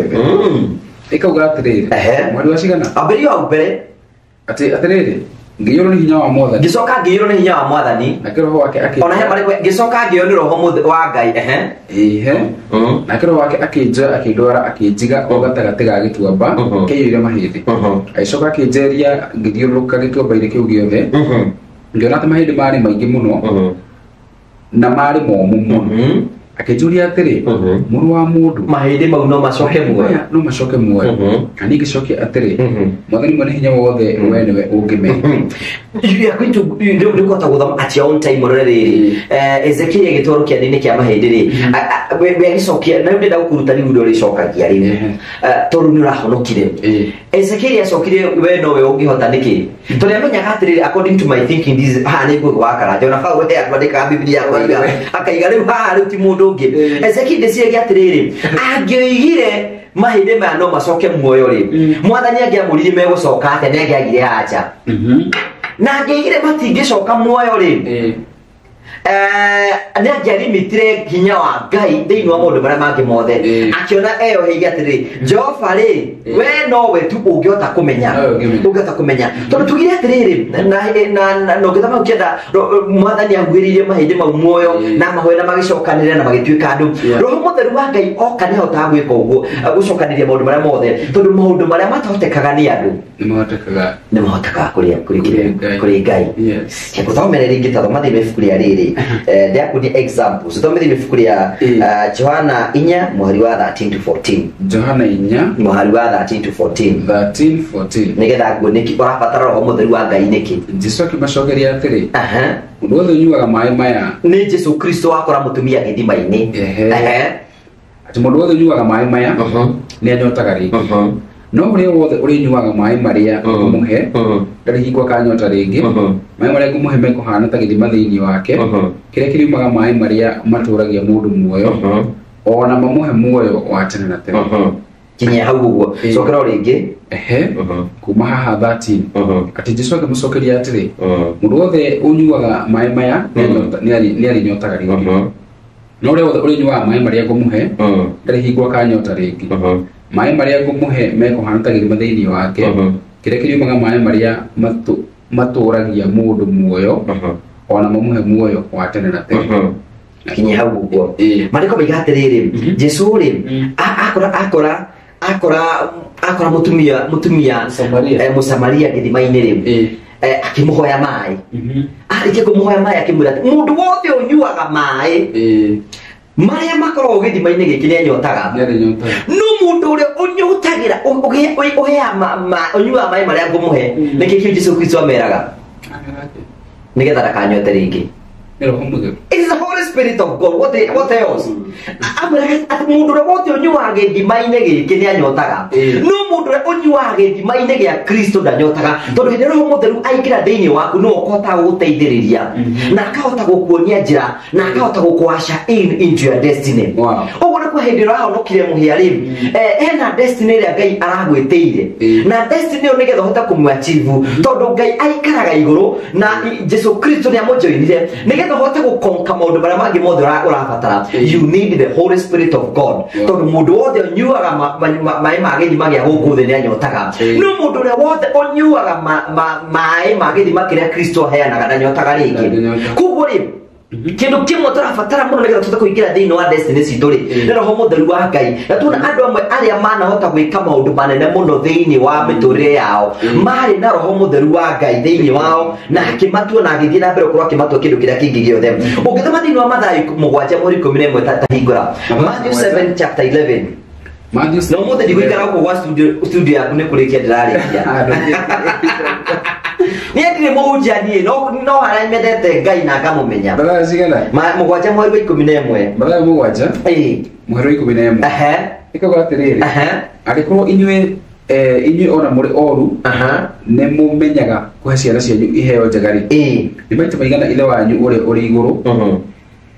ikauga atiriri mwari wa cigana amberi wa mbere atiriri ngiyoro ni hinya wa mwathani gicoka ngiyoro ni hinya wa mwathani na kiroho wake ona he mari gicoka ngiyoro ni roho wa Ngai na kiroho wake akindwara akinjiga o gatagati ga gituamba kiyire mahindi aicoka akinjeria ngithiuruka gituamba-ini kiu giothe ngiona ati mahindi mari maingi muno na mari momu muno akijuria atiri muru wa mundu mahindi mau no macoke muoyo ani gicoke atiri mwathani mwene hinya wothe we niwe ungimenya you are going to look at them at your own time already Ezekiel gitoro kia thini kia mahindi ri we gicokia na ndenda gukurutani gudo ri cokagia ri toru ni urahonokire Ezekiel acokire we no we ungihota niki to le menya atiri according to my thinking this ni gwa wakara jona fa we andika Biblia kwaiga akaiga ri ha ri ti mundu ngi Ezekiel ndeciria atiriri angioigire mahinde ma no macoke muoyo ri mwathani angiamurire megucoka ate ne angiagire acha na angioigire matingicoka muoyo ri ni angiarimitire hinya wa Ngai thiini wa maundu maria mangi mothe akiona eyoheiga atiri Jehova ri we no we tu ungihota kumenya tondu tugire atiriri na no githama ukienda mwathani angwiririe mahindi mau muoyo na mahoya na magicokanire na magituika andu roho mutheru wa Ngai oka ni hotaga gwika uguo gucokaniria maundu maria mothe tondu maundu maria matahotekaga ni andu ni mahotaga kuri Ngai guthomera ringi tathoma thiini ibuku ria riri ndiakuni examples thomera ibuku ria Johana 4 muhari wa 13 to 14 Johana 4 muhari wa 13 to 14 nigetha nguo niki urabatara roho mutheru wa Ngai niki Jesu akimacokeria atiri mundu wothe unyuaga maĩ maya ni Jesu Kristo akora mutumia githima-ini ati mundu wothe unyuaga maĩ maya ni anyotaga ringi no uria wothe urinyuaga maĩ maria ngumuhe ndarihingwo kanyota ringi maĩ maria ngumuhe mekuhana ta githima thiini wake kiria kiriumaga maĩ maria maturagia mundu muoyo ona mamuhe muoyo wa tene na tene kinya hau guo cokera ringi kuma haha 13 ati Jesu akimucokeria atiri mundu wothe unyuaga mai maya ni ari nyotaga ringi no uri wothe unyuaga mai maria ngumuhe ndari hingwa kanyota ringi mai maria ngumuhe mekuhana ta githima thiini wake kiria kiriumaga mai maria maturagia mundu muoyo ona mamuhe muoyo wa tene na tene kinya hau guo mariko biga atiriri Jesu ri akora mutumia Musamaria githima-ini riu akimuhoya mai arike kumuhoya mai akimwira mundu wothe unyuaga mai maria makoro githima-ini giki ni anyotaga no mundu uri unyutagira unyuaga mai maria ngumuhe niki Jesu Kristo ameraga nigetha ndakanyote ringi. It is the Holy Spirit of God. What else? At mundu wote unyuage thima-ini giki ni anyotaga no mundu unyuage thima-ini gia Kristo ndanyotaga tondu hindi Roho Mutheru aikira thiini waku no ukota guteithiriria na akahota gukuonia njira na akahota gukwasha into your destiny. Uguo ni kwa hindi rahonokire muhiari ena destiny ria Ngai aragwitiire na destiny iyo nigetha uhota kumwachieve tondu Ngai aikaraga iguru na Jesu Kristo ni amujoinire nigetha uhota gukonka maundu maria mangi mothe urabatara. You need the Holy Spirit of God. Tondu mundu wothe unyuaga mai ma githima gia guku thi ni anyotaga no mundu uria wothe unyuaga mai ma githima kiria Kristo aheanaga ndanyotaga ringi. Koguo ri kindu kimwe turabatara muno nigetha tuhote kuingira thiini wa destiny citu ri ni Roho Mutheru wa Ngai na tuna andu amwe aria manahota gwika maundu manene muno thiini wa miturire yao mari na Roho Mutheru wa Ngai thiini wao na akimatua na agithii na mbere kurwa akimatua kindu kiria kingi giothe. Ungithoma thiini wa Mathayo 7:11 tahingura Matthew 7 chapter 11 no muthe ndigwikara guku gwa studio yaku ni kurikia ndirarikia ni ndire muhunjia nie no hara mendete Ngai na ngamumenya bala zigana mugwanja mweri wa 11 bala mugwanja mweri wa 11 ikago atiriri arikorwo inywe ona muri oru ne mumenyaga kuhe ciana cianyu iheo njagari ni maita maigana ithe wanyu uri iguru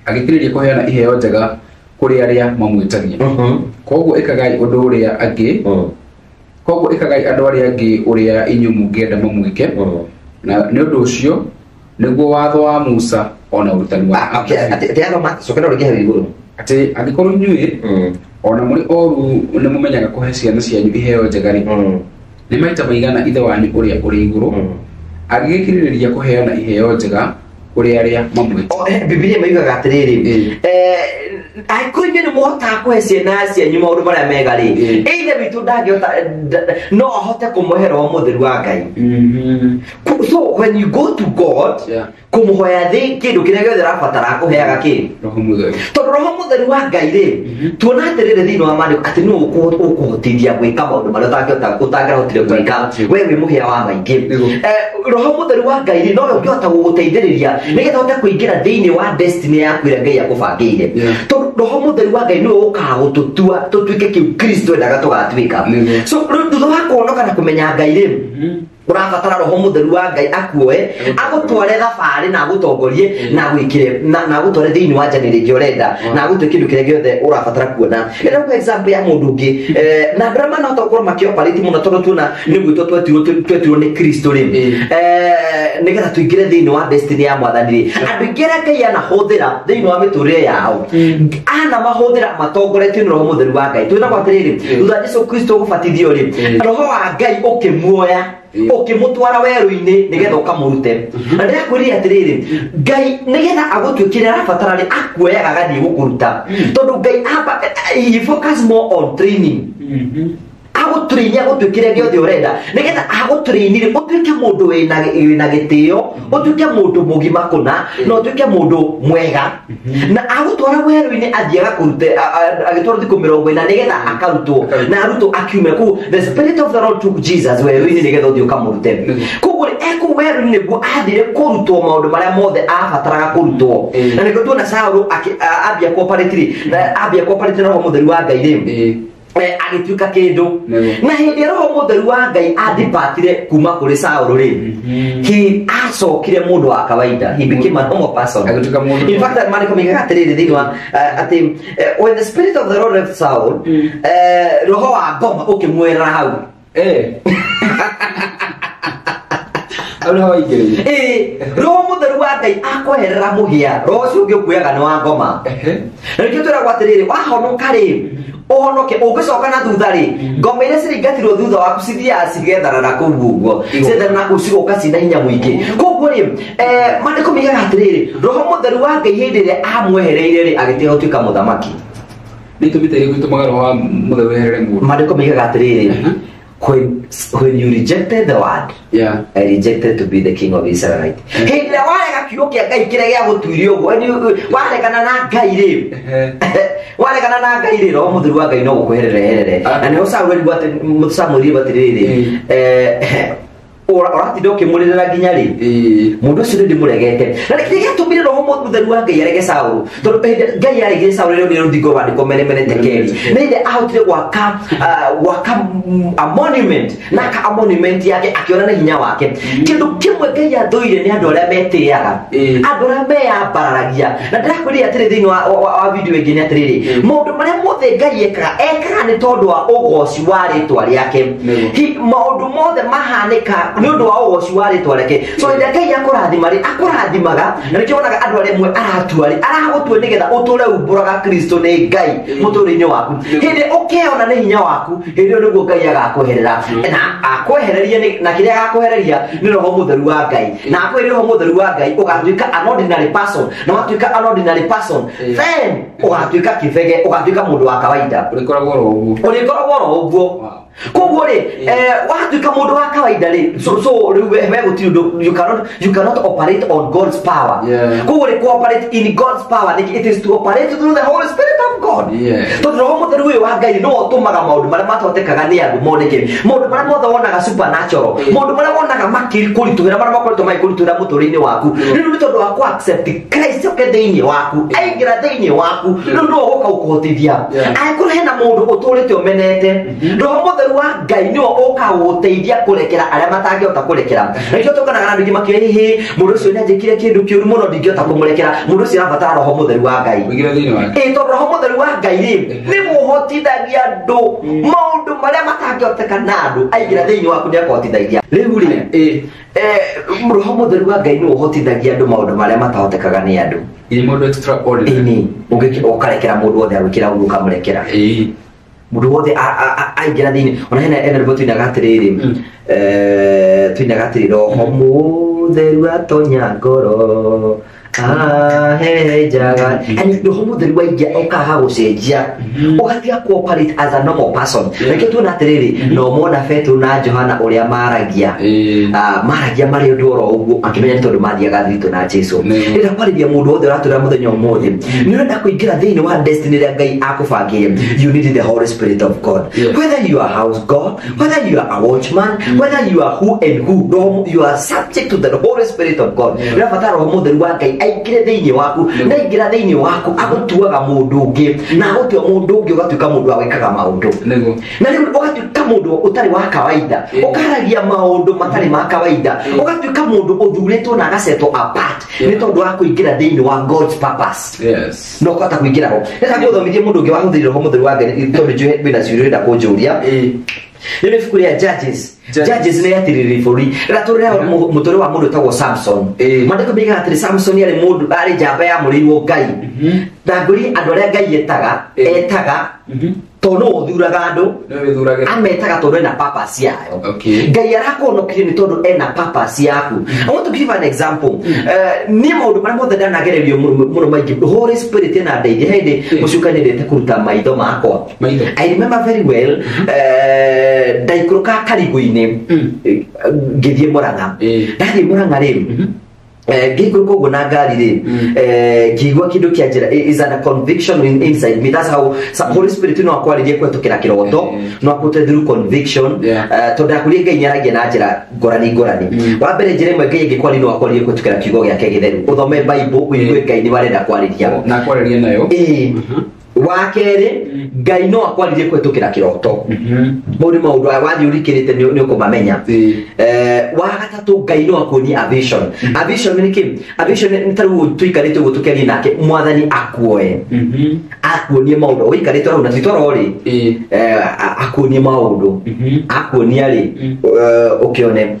agikiriria kuheana iheo njaga kuri aria mamwitagia koguo ikagai undu uria angi koguo ikagai andu aria angi uria inyu mungienda mamwike na ni undu ucio niguo watho wa Musa ona urutani wa atiano ma sokera uri hari iguru ati angikorwo inyui ona muri oru ni mumenyaga kuhe ciana cianyu iheo njagari ni maita maigana ithe wanyu uria uri iguru agikiriria kuheana iheo njega kuri aria mamwite. Biblia maigaga atiriri aikunye ni muhota kuhe ciana cianyu maundu maria mega ri eithe bitu ndangiota no ahote kumuhe Roho Mutheru wa Ngai. So when you go to God kumuhoya kindu kiria giothe rabatara kuheaga ki Roho Mutheru tondu Roho Mutheru wa Ngai ri tuona atiriri thiini wa maandiko ati no ukuhotithia gwika maundu maria utangirahotire gwika we wi muhia wa maingi. Roho Mutheru wa Ngai ri no ungihota guguteithiriria nigetha uhote kuingira thiini wa destiny yaku iria Ngai agubangire tondu Roho Mutheru wa Ngai no ukagututua tutuike kiu Kristo endaga tugatuika. So thutha wa kuonoka na kumenya Ngai ri urabatara Roho Mutheru wa Ngai akuoe agutware thabari na agutongorie na gwikire na agutware thiini wa njanire ngi urenda na agutwe kindu kiria giothe urabatara kuona. Ira kwa example ya mundu ngi na drama no tokoro makioperate muno tondu tuna ni gwitwo twetirwo ni Kristo ri nigetha tuingire thiini wa destiny ya mwathani ri andu ingire Ngai anahuthira thiini wa miturire yao ana mahuthira matongoretio ni Roho Mutheru wa Ngai. Twina kwatiriri thutha Jesu Kristo gubatithio ri Roho wa Ngai ukimuoya ukimutwara weru-ini nigetha ukamurute na ndirakwirira atiriri Ngai nigetha agutwikire arabatara ri akuoyaga agathii gukuruta tondu Ngai he focus more on training agutrainia gutwikire giothe urenda nigetha agutrainire utwike mundu wina gitio utwike mundu mugima kuna na utwike mundu mwega na agutwara weru-ini athiaga kurute agitwara thiku 40 nigetha akarutwo na arutwo akiume ku the Spirit of the Lord took Jesus weru-ini nigetha uthio kamurute koguo eko weru-ini niguo athire kurutwo maundu maria mothe abataraga kurutwo na niguo tuona Saulu ambia cooperate na Roho Mutheru wa Ngai ri agituika kindu na hindi roho mutheru wa Ngai adipatire kuma kuri Saul ri he acokire mundu wa kawaida, he became a normal person, agituika mundu. In fact maandiko migaga atiriri thiini wa ati when the spirit of the Lord left Saul, roho wa ngoma ukimwera hau roho mutheru wa Ngai akweherera muhia, roho ucio ngikuyaga ni wa ngoma. Na nikio twira gwatiriri wahonoka ri ohonoke ugicoka na thutha ri ngoma iria ciringatirwo thutha waku cithia cigethana na kuguo cithana na kucigoka cina hinya muingi. Koguo ri maandiko migaga atiriri roho mutheru wa Ngai hindi ria amwehereire ri agitiga gutuika muthamaki. Nitumite gutumaga roho wa mutheru weherere mundu. Maandiko migaga atiriri when you rejected the word, I rejected to be the king of Israel. Hindi warega kiugo kia Ngai kiria gia gutuirio uguo waregana na Ngai ri waregana na Ngai ri roho mutheru wa Ngai no gukweherere na ni Samuel gwate Samuel batiriri orati ukimurira nginya ri mundu ucio ndi muregete na nikiria tumire roho mutheru wa Ngai arege Saul tondu Ngai arege Saul ri ruthigo bandiko mene tekeri ninde ahotire gwaka a monument na ka monument yake akiona na hinya wake kindu kimwe Ngai athoire ni andu aria metiaga andu aria meyambararagia na ndirakwiri atiri thiini wa video ingi ni atiriri maundu maria mothe Ngai ekaga ni tondu wa ugoci wa ritwa riake maundu mothe mahanika ni undu wa ugoci wa ritwa riake. So Ngai akurathimaga na nikionaga andu aria mwe aratuari aragutwe nigetha uture umburaga Kristo ni Ngai muturini waku hindi ukiona ni hinya waku hindi niguo Ngai agakweherera na akwehererie na kiria agakwehereria ni roho mutheru wa Ngai na akwehereria roho mutheru wa Ngai ugatuika an ordinary person na watuika an ordinary person then ugatuika kibege ugatuika mundu wa kawaida ulikoragwo ro uguo. Koguo ri watuika mundu wa kawaida ri so you cannot operate on God's power. Koguo ri cooperate in God's power, it is to operate through the Holy Spirit of God. To roho mutheru uyu wa Ngai no utumaga maundu maria matotekaga ni andu moneke maundu maria mothe wonaga supernatural maundu maria wonaga makiri kurituhira maria makoretwo kuriturira muturini waku riu ni tondu wa ku accept Christ oke thiini waku aingira thiini waku riu no ugoka ukuhotithia aikuru hena mundu uturite umenete roho mutheru wa Ngai no oka guteithia kurekera aria matangihota kurekera. Nikio tukanaga na ndugi makire hihi mundu ucio ni ajikire kindu kiuru muno ndingihota kumurekera mundu ucio arabatara roho mutheru wa Ngai wigira thiini wake to roho mutheru wa Ngai ri ni muhotithagia andu maundu maria matangihoteka na andu aingira thiini waku ni akuhotithagia riu ri roho mutheru wa Ngai no uhotithagia andu maundu maria matahotekaga ni andu ni mundu extraordinary ukarekera mundu wothe agwikira uguo ukamurekera mundu wothe aingira thiini ona hena everybody na gatiriri twina gatiriri roho mutheru atonya ngoro ahejaga and roho mutheru waingia ukaga gucenjia ugatiga cooperate as a normal person. Nikio tuna atiriri no mona Petro na Johana uria maragia mari undu oro uguo akimenya ni tondu mathiaga thito na Jesu ndira kwarithia mundu wothe uratura muthenya umuthi ni wenda kuingira thiini wa destiny ria Ngai akubangiye. You need the Holy Spirit of God, whether you are house God, whether you are a watchman, whether you are who and who, you are subject to the Holy Spirit of God. Urabatara roho mutheru wa Ngai aikire thiini waku na ingira thiini waku agutuaga mundu ungi na agutua mundu ungi ugatuika mundu awekaga maundu na riu ugatuika mundu utari wa kawaida ukaragia maundu matari ma kawaida ugatuika mundu uthuritwo na agasetwo apart ni tondu wa kuingira thiini wa God's purpose. No kwata kuingira ho nenda guthomithia mundu ungi wahuthiri roho mutheru wa Ngai tondu njue bina ciuria kujuria ni fikuri ya Judges ni atiriri furi raturira mutore wa mundu tagwo Samson mandiko biga atiri Samson yari mundu ari jamba ya murirwo Ngai ndaguri andu aria Ngai etaga tono uthuraga andu ametaga tondu ena purpose yayo Ngai arakonokire ni tondu ena purpose yaku. I want to give an example. Ni maundu maria mothe ndanagererio muno maingi Holy Spirit ena ndeithia hindi mucukanirite kuruta maitho makwa. I remember very well ndaikuruka kariguini ngithie Murang'a ndathie Murang'a ri ngikuruka uguo na ngari ri ngigua kindu kia njira is a conviction inside me. That's how Holy Spirit no akwaririe kwetukira kiroto no akute through conviction tondu akurie Ngai nyaragia na njira ngorani wa mbere njira imwe Ngai ngikwari no akwaririe kwetukira kiugo giake githeru uthome Bible uigue Ngai ni warenda kwariria na kwariria nayo wa keri Ngai no akwaririe kwetukira kiroto muri maundu wathi urikirite ni ukumamenya wa gatatu Ngai no akuonia a vision a vision ni kim a vision ni taru tuikarite gutukeri nake mwathani akuoe akuonie maundu uikarite ro na titoro ri akuonie maundu akuonia ri ukione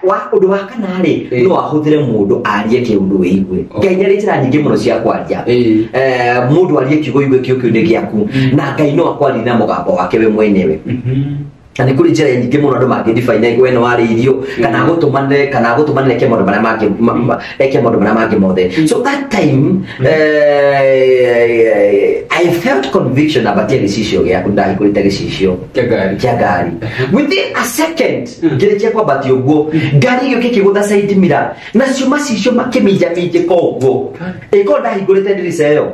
wa undu wa kana ri no ahuthire mundu arie kiundu igwe Ngai nyari njira nyingi muno cia kwaria mundu arie kiugo igwe kiukiunde giaku na Ngai no akwari na mugambo wake we mwenyewe ani kuri njira nyingi muno andu mangi define igwe no ari irio kana gutumane ke mundu bara mangi eke mundu bara mangi mothe so that time I felt conviction about the decision ya kundai kuri the decision kiagari within a second kireche kwa bati ogo gari yo kikigutha side mirror na ciuma cicio makimija mije kogo iko ndahi kuri the diriseo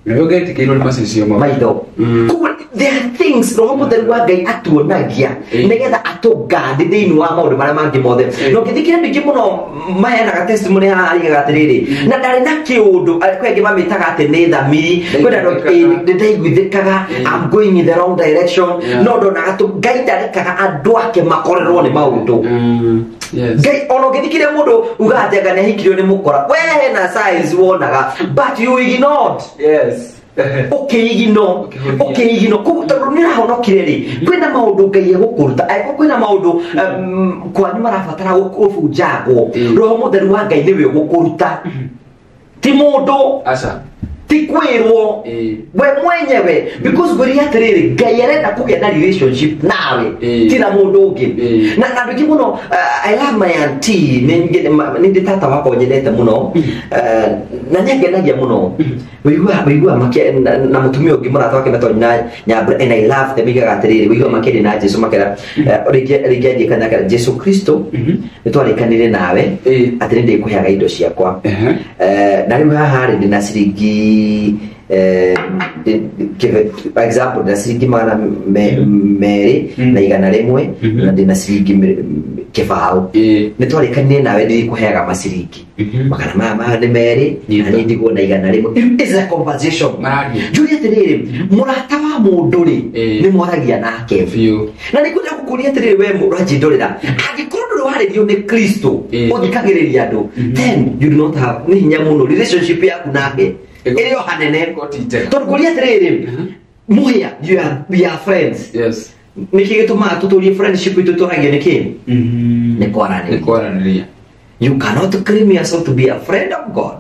Nogeti kino ni masisi yoma maido there are things roho mutheru wa Ngai atuonagia nigetha atugande thiini wa maundu maria mangi mothe no githikire ndingi muno maya na testimony ha ari gatiriri na ndari na kiundu kwengi mamitaga ati ni thamiri kwenda no ndaiguithikaga I'm going in the wrong direction no ndo na gatu Ngai ndarekaga andu ake makorerwo ni maundu Ngai ono githikire mundu ugatega ne hikirio ni mukora we na size wonaga but you ignored okay kubuta nira honokire ri kwina maundu Ngai egukuruta aiko kwina maundu kwani marafatara gufunjago roho mutheru wa Ngai niwe egukuruta ti mundu asa tikwirwo we mwenyewe because guri atiriri Ngai arenda kugia na relationship nawe tina mundu ungi na ndugi muno I love my auntie ni tata wako nyendete muno na nyengenagia muno wigua make na mutumia ungi murata wake meto nyabra and I love the biga atiriri wigua make na Jesu makera rigiaje kana kana Jesu Kristo nitwarikanire nawe atiri ndi kuhiaga indo ciakwa na riu haha ri ndina ciringi for example na ciringi magana meri na igana rimwe na ndina ciringi kibao nitwarikanire nawe ndi kuhiaga maciringi magana mama ni meri na ndi kuona igana rimwe is a conversation Julia tiriri murata wa mundu ri ni mwaragia nake na nikuja gukuria tiriri we muraji ndorera agikorwo waririo ni Kristo uthikagiriria andu then you do not have ni hinya muno relationship yaku nake iriyo hanene tonkuria tiriri muhia we are friends niki gituma tuturie friendship itu turagia niki ni kwaraniria you cannot claim yourself to be a friend of God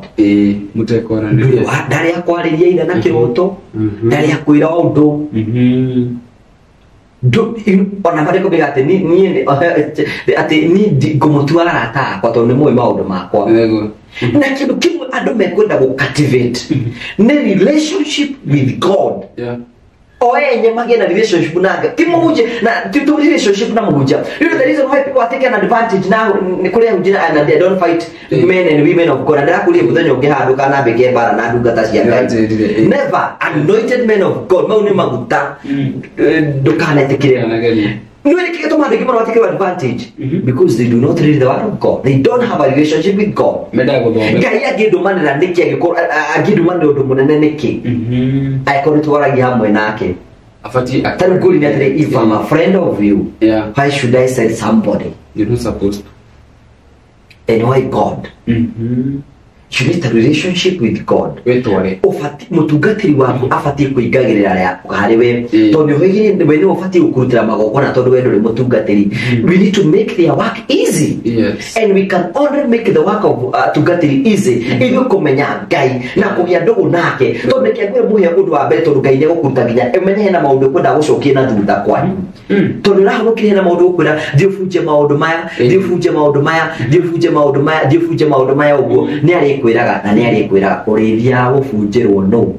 mutekwaraniria ndari akwariria ira na kiroto ndari akwira undu ona mariko bigate ni ati ni gumutuara rata kwa tondu mwe maundu makwa na kindu kimwe andu mekwenda go cultivate ni relationship with God oenye magena relationship naga kimuje na tutu relationship na muja you know the reason why people are taking advantage now ni kule ujina and they don't fight men and women of God and akuli muthenya ungi handu kana bege bara na ndungata cia Ngai never anointed men of God mauni maguta dukane tikire no ni kitu mande kimana take advantage because they do not read the word of God they don't have a relationship with God Ngai agidu manira niki agidu mande undu munene niki aikoni twaragia hamwe nake afati atanguli na three if I'm a friend of you why should I send somebody you're not supposed to and why God you need a relationship with God ufati mutungatiri waku afati kuigagirira hariwe tondu higire we no ufati ukurutira magokona tondu we nduri mutungatiri we need to make their work easy and we can only make the work of tungatiri easy if you kumenya Ngai na kugia ndugu nake tondu kiagwe muhe undu wa mbere tondu Ngai ne gukuruta ginya emenye na maundu kwenda gucokia na thutha kwanyu tondu raho kire na maundu kwenda thifuje maundu maya uguo ni ari kwiraga na ni ari kwiraga urithia gubunjirwo no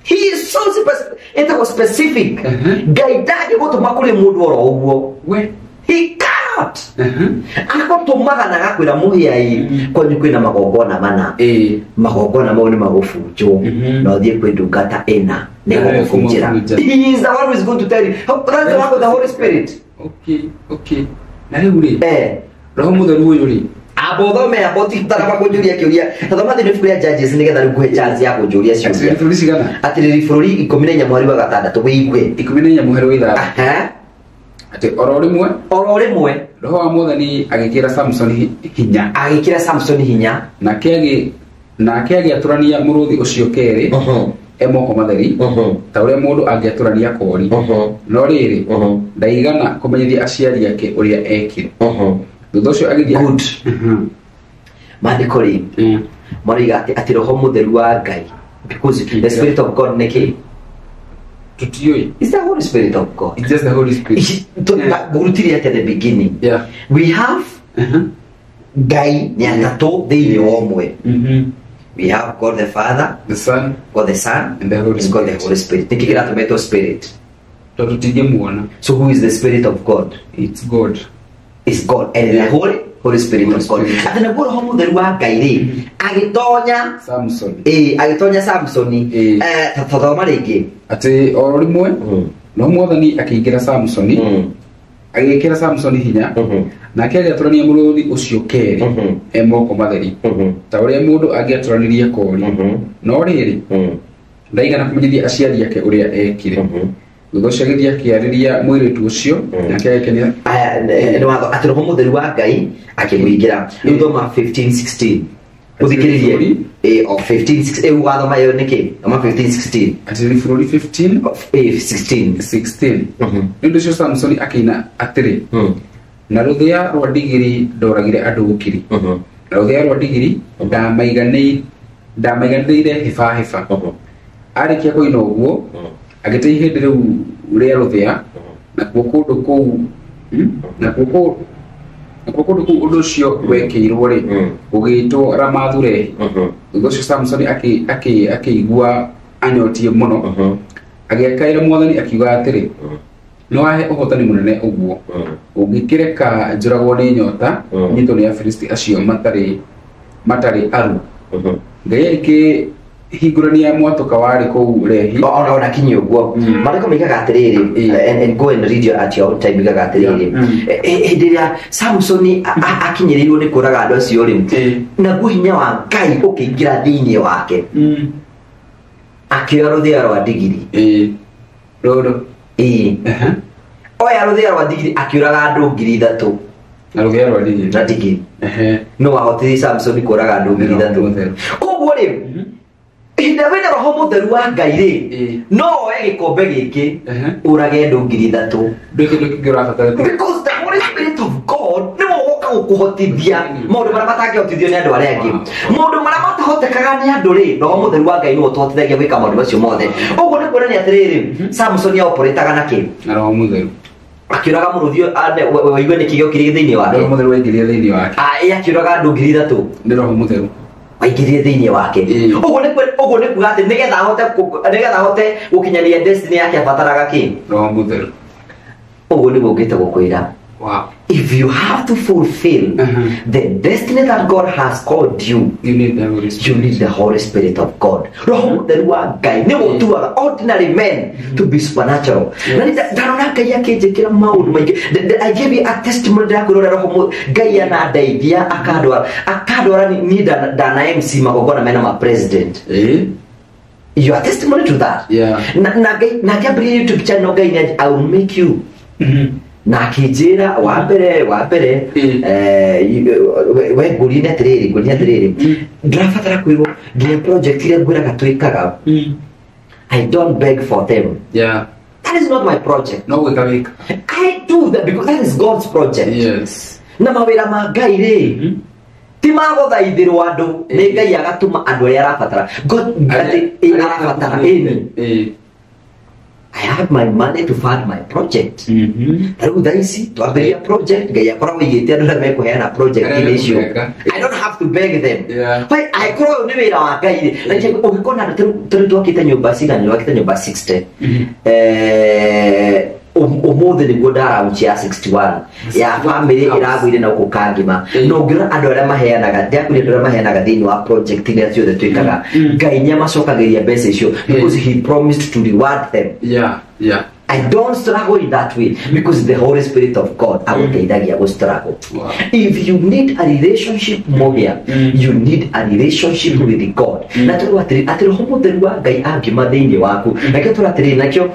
he is so specific Ngai ndage gutuma kuri mundu oro uguo he cannot akotumaga na gakwira muhiai kwanyu kwina magogona mana magogona mau ni magubunjwo na uthie kwendungata ena ni gubunjira he is the one who is going to tell you that's the work of the Holy Spirit okay na riu ri roho mutheru uyu ri Abothome abotitara bakunjuria kiuria thoma thini furia judges ni getha rukuhe chance ya kunjuria ciuria Polisi gana atiriri bururi 14 mweri wa gatandatũ wĩigwe 14 mweri wa ithano ati oro rimwe roho wa Mwathani agikira Samson hinya na kĩagi aturania mũrũthi ũcio kerĩ emoko matheri ta uria mundu angiaturania kori no riri ndaigana kumenyithia aciari yake uria ekire thutha ucio agithia good mandikori moriga ati roho mutheru wa Ngai because the spirit of God neki tutiyoi is the Holy Spirit of God. It's just the Holy Spirit. Gurutiri at the beginning. Yeah. We have Ngai ni atatu thĩinĩ wa ũmwe. We have God the Father, the Son, God the Son, and the Holy Spirit. God the Holy Spirit. Nikikira tumeto spirit. So who is the Spirit of God? It's God. It's God and the Holy Spirit of God. Atana goro homo the wa Ngai ri agitonya Samson. Agitonya Samson. Tathoma ringi. Ati oro rimwe no Mwathani akiingira Samson. Agikira Samson hinya. Na kĩagi aturania mũrũthi ũcio kerĩ emoko matheri ta ũrĩa mũndũ angĩaturanirie kori no rĩrĩ ndaigana kũmenyithia aciari yake ũrĩa ekire thutha ũcio agĩthiĩ akĩarĩria mũirĩtu ũcio na kĩagĩkenia nĩ watho atĩ roho mũtheru wa Ngai akĩmũingĩra rĩu thoma 15:16 uthikiririe o 15:16 wathoma yo nĩkĩ thoma 15:16 ati bũrũri 16 nĩ ũcio Samson akĩina atĩrĩ na ruthia rwa ndigiri ndoragire andu gukiri na ruthia rwa ndigiri ndamaiganĩire hifa arikia kuina uguo agite ihindi riu ria ruthia na kundu kuu undu ucio wekirwo ri ugitwo Ramathure thutha ucio Samson akĩigua anyotie muno agĩakaĩra Mwathani akiuga atĩrĩ no ahe ũhotani mũnene ũguo ũngĩkĩreka njũragwo nĩ nyota nyitwo nĩ Afilisti acio matarĩ aru Ngai akĩhingũrania mwatũka warĩ kũu Lehi ona kinyi ũguo marĩko maigaga atĩrĩrĩ and go and read your at your own time maigaga atĩrĩrĩ hĩndĩ ĩrĩa Samson akinyĩrĩirwo nĩ kũraga andũ acio rĩ naguo hinya wa Ngai ũkĩingĩra thĩinĩ wake akĩoya rũthĩa rwa ndigiri rũrũ oya ruthia rwa ndigiri akiuraga andu 3,000 na ruthia rwa ndigiri na ndigiri no wahotire Samson kuraga andu 3,000 koguo ri hinda wena roho mutheru wa Ngai ri no oe gikombe giki urage andu 3,000 because the Holy Spirit of God ni woka gukuhotithia maundu maria matangihotithio ni andu aria angi maundu maria matahotekaga ni andu ri roho mutheru wa Ngai ni utohotithagia gwika maundu macio mothe uguo ni kuonania atiriri Samson yaoporetaga naki na roho mutheru akiraga muruthio waigwe ni kigio kiri thiini wake roho mutheru waingĩrire thiini wake akiraga andu 3,000 ni roho mutheru waingĩrire thiini wake uguo ni kuga ati nigetha ahote gukinyania destiny yake abataraga ki roho mutheru uguo ni gukite gukwira wow if you have to fulfill the destiny that God has called you need the Holy Spirit. You need the Holy Spirit of God. Roho mutheru wa Ngai ni gutuaga ordinary men to be supernatural. Na ndarona Ngai akĩnjĩkĩra maũndũ maingĩ. I give you a testimony da kurora roho Ngai anandeithia akandwara ni dana MC magogona mena ma president. You are testimony to that. Yeah. Na Ngai YouTube channel Ngai I will make you. Na kijira wa mbere we gurine atiriri ndafatara kwirwo nginya project ile ngwiraga twikaga I don't beg for them. Yeah, that is not my project. No weka I do that because that is God's project. Yes, na mawira ma Ngai ri ti magothaithirwo andu ni Ngai agatuma andu aria arabatara God arabatara I have my money to fund my project. Thaisi twambiria project Ngai akorwo igite andu arĩa mekuheana project inĩcio. I don't have to beg them. Why I grow ni wĩra wa Ngai na ũngĩkona andu tũrĩ twakĩte nyũmba cigana twakĩte nyũmba 60 umuthi niguo ndaraunci ya 61 ya family iragwire na gukangima no ngira andu aria maheanaga ndiakwire andu aria maheanaga thiini wa project ni ciothe twikaga Ngai nyamacokagiria mbeca icio because he promised to reward them. Yeah, I don't struggle in that way because the Holy Spirit of God aguteidagia go struggle. If you need a relationship more, you need a relationship with God. Na tu atiri homo derwa gai agima thini waku. Na kio turatiri na kio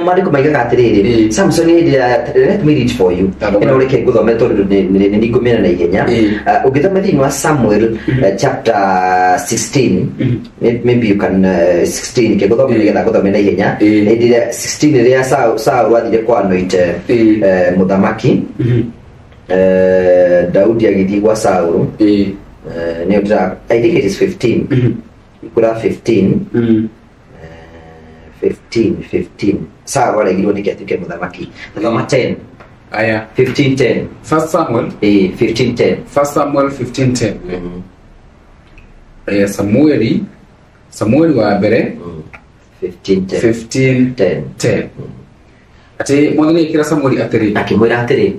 mariko maiga atiriri. Samson let me read for you. Ino reke guthome tondu ni ngumena na igenya. Ugithoma thini wa Samuel chapter 16. Maybe you can 16 ke guthoma nigetha guthome na igenya. 16 ria Saul wathire kwa anoite muthamaki. Daudi agithii kwa Saul. I think it is 15. Kura 15. 15 Saul aligirwo nikatuke muthamaki. Thoma 10. Aya 15:10. First Samuel 15:10. First Samuel 15:10. Samueli wa mbere 15:10. Ati mwathani kira Samueli atiri akimwira atiri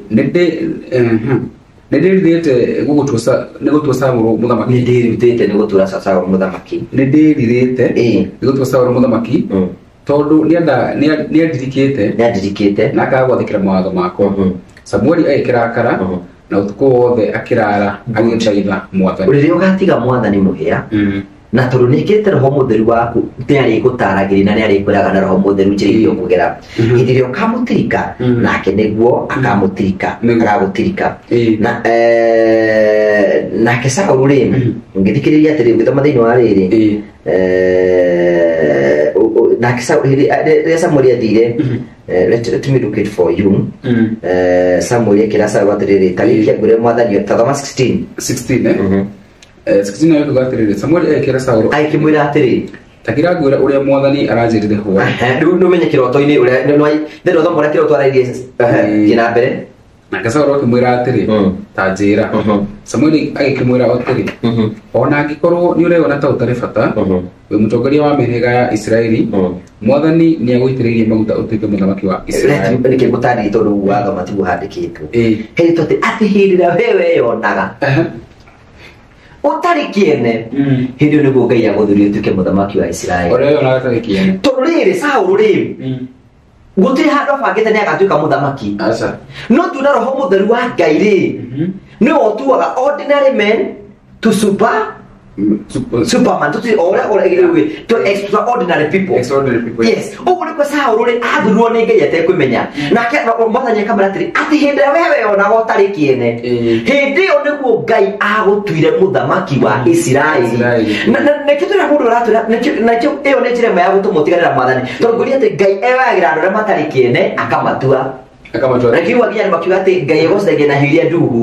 ndirite gugutua Samuel muthamaki ndirite gugutua Samuel muthamaki gugutua Samuel muthamaki tondu niandirikite na akagwathikira mawatho makwa. Samueli aikirakara na utuku wothe akirara agitaitha mwathani. Uririo gatiga mwathani muhia na tondu nikite roho mutheru waku tiari gutaragiri na niari kwiraga na roho mutheru njiririo kugera ithirio kamutirika nake niguo akamutirika agagutirika na kesa ururi ngithikiriria atiri ngithoma thiini wa riri na kesa Samuel athire let me look it for you. Samuel kirasa watiriri talikia gure mwathani tathoma 16 16 nayo tugatirire Samuel ekira Saul aikimwira atiri takira gwira uria mwathani aranjirire huwa ndu menye kiroto-ini uria ndero thomo uria kiroto araithie kina mbere na Saul akimwira atiri tanjira Samuel agikimwira atiri ona angikorwo ni ureona ta utari bata we mutongoria wa mihega ya Israeli mwathani ni agwitiririe maguta utuike muthamaki wa Israeli niki gutari tondu watho matibu handikitwo heri tote ati hindira wewe yonaga utari kiene hindi niguo Ngai aguthuria utuike muthamaki wa Israeli oreyo na atari kiene tondu riri Saul ri gutiri handu abangite ni agatuika muthamaki acha no tuna roho mutheru wa Ngai ri ni otuaga ordinary men to Superman to extraordinary people. Yes. Ugure kwa Saul ri athurwo ni Ngai atekwimenya nake mwathani akamuratiri ati hindi wewe ona gotari kiene hindi yo niguo Ngai agutwire muthamaki wa Israeli na kitura mundu ratura na kyo iyo ni njira ya gutumutigarira mwathani tondu nguri ati Ngai ewagira andu matari kiene akamatua na kiwa ginya makiuga ati Ngai egocithagia na hiria ndugu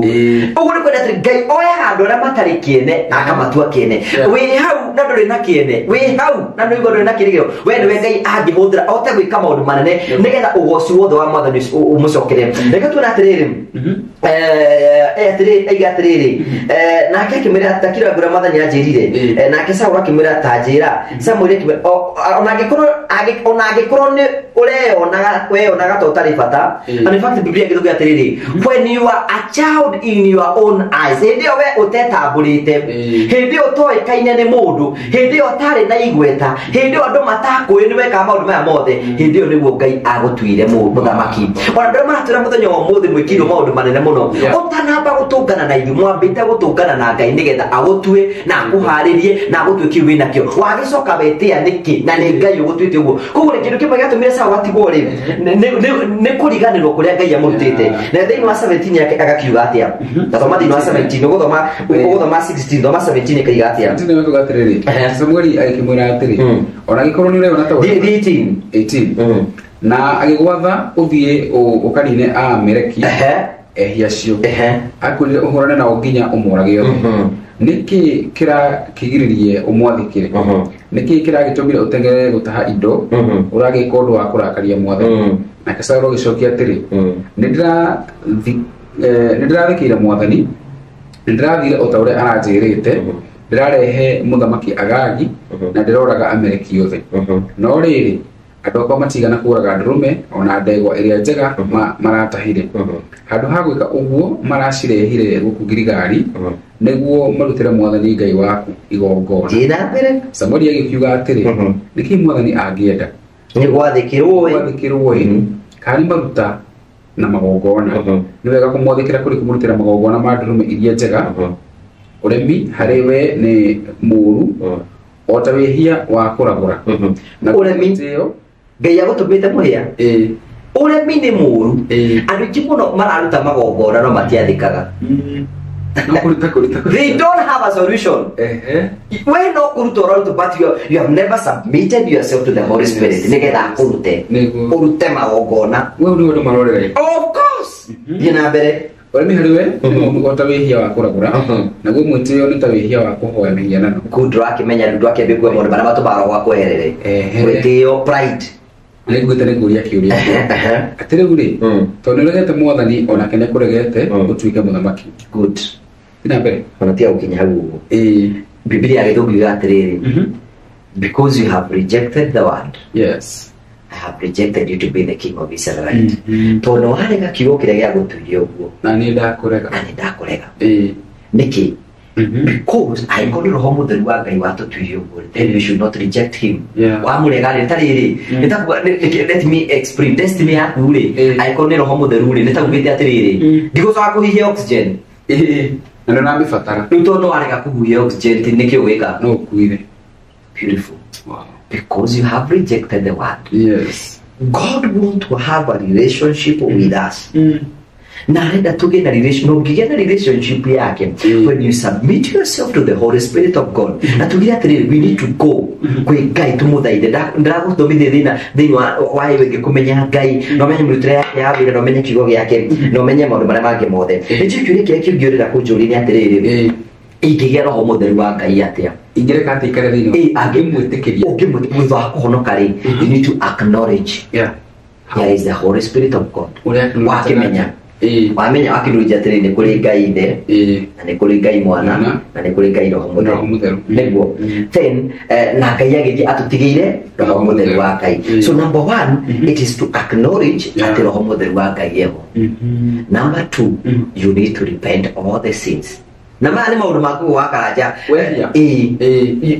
ugure kwenda ati Ngai oya andu aria matari kiene akamatua kiene wi hau na nduri na kiene wi hau na nduri nduri na kirigiro we ni Ngai angihuthira ote gwika maundu manene nigetha ugoci wothe wa mwathani umucokere reka tuona atiriri atiriri nake akimwira atakira ngura mwathani anjirire nake Saul akimwira tanjira Samuel akimwira ona angikorwo ni ureonaga we onaga ta utari bata. And in fact, the Bible githuga atiriri when you are a child in your own eyes hindi we utetambulite hindi utoi kaine ni mundu hindi utari na igweta hindi andu matakwiri ni weka maundu maya mothe hindi niguo Ngai agutwire muthamaki ona ndira maratura muthenya wa muthi mwikiro maundu manene muno utanamba gutungana na ithu mwambite gutungana na Ngai nigetha agutue na akuharirie na agutue kiu wina kio wagicoka wetia niki na ni Ngai ugutwite uguo kugure kindu kimwe giatumire Saul atigwo ri ni kuriganirwo kuria Ngai amurutite na thiini wa 17 yake agakiuga atia tathoma thiini wa 17 guthoma 16 thoma 17 kaiga atia ndine tugatiriri Samuel agikimwira atiri ona gikorwo ni ureona ta 18 na agigwatha uthie ukanine Amaleki ehia cio akwirire uhorane na nginya umurage othe niki kira kigiririe umwathikire niki kira gitumire utengere gutaha indo uragika undu wa kurakaria mwathani na Saul gicokia atiri nindirathikire mwathani ndirathire utaure aranjirite ndirarehe muthamaki Agagi na ndiroraga Amaleki othe no riri andu akwa matigana kuraga ndurume ona ndegwa iria njega maratahire handu ha gwika uguo maracirehire guku Gilgali niguo marutire mwathani Ngai waku igongona jina mbere Samuel agikiuga atiri niki mwathani angienda ni gwathikirwo kari maruta na magongona ni wega kumwathikira kuri kumurutira magongona ma ndurume iria njega uremi hariwe ni muru otawehia wa kuragura na uremi ngai agutumite muhia uremi ni muru andu kimuno mararuta magongona no matiathikaga they don't have a solution. When no kuruto but you have never submitted yourself to the Holy Spirit. Negeda kurute kurute magongona. Of course. Dinabere. Wani hariwe otawehia wa kuragura na gwe mwitio ni tawehia wa kuhoya mehia kudro akimenya ndu akebigwe mundu bara batu baro wa kweherere mwitio pride ni gwitane nguria kiuria atire guri tondu regete mwathani ona kene kuregete utuike muthamaki good ina mbere onatia ukinya hagu Biblia githugiga atiriri because you have rejected the word. Yes, I have rejected you to be the king of Israel. Tondu warega kiugo kire gia gutuiria uguo na ni ndakurega niki because I call roho mutheru wa Ngai watutuiria uguo then you should not reject him. Wamurega ritariri let me explain destiny yaku ri I call roho mutheru ri nitagugite atiriri because akuhihia oxygen na na bifatara tondu warega kuhuhia oxygen niki ugika no kuire beautiful. Wow. Because you have rejected the word. Yes. God wants to have a relationship with us. Na renda tuge na relationship yake when you submit yourself to the Holy Spirit of God. Na tuge atiri we need to go kwe Ngai tumuthaithe ndaguthomithia thina wa wege kumenya Ngai no menye mutire yake ya wira no menye kigo giake no menye maundu maria mangi mothe nicho kiuri kire kingiurira kunjurira atiriri ikigia roho mutheru wa Ngai atia ingireka atikare thini angimwitikiria thutha wa kuhonoka ri you need to acknowledge there is the Holy Spirit of God wakimenya wamenya wakiruja atiriri ni kuri Ngai ithe na ni kuri Ngai mwana na ni kuri Ngai roho mutheru niguo then na Ngai agithia atutigire roho mutheru wa Ngai. So number 1 it is to acknowledge ati roho mutheru wa Ngai yeho. Number 2 you need to repent all the sins. Na maana maundu maku wakaraja wehia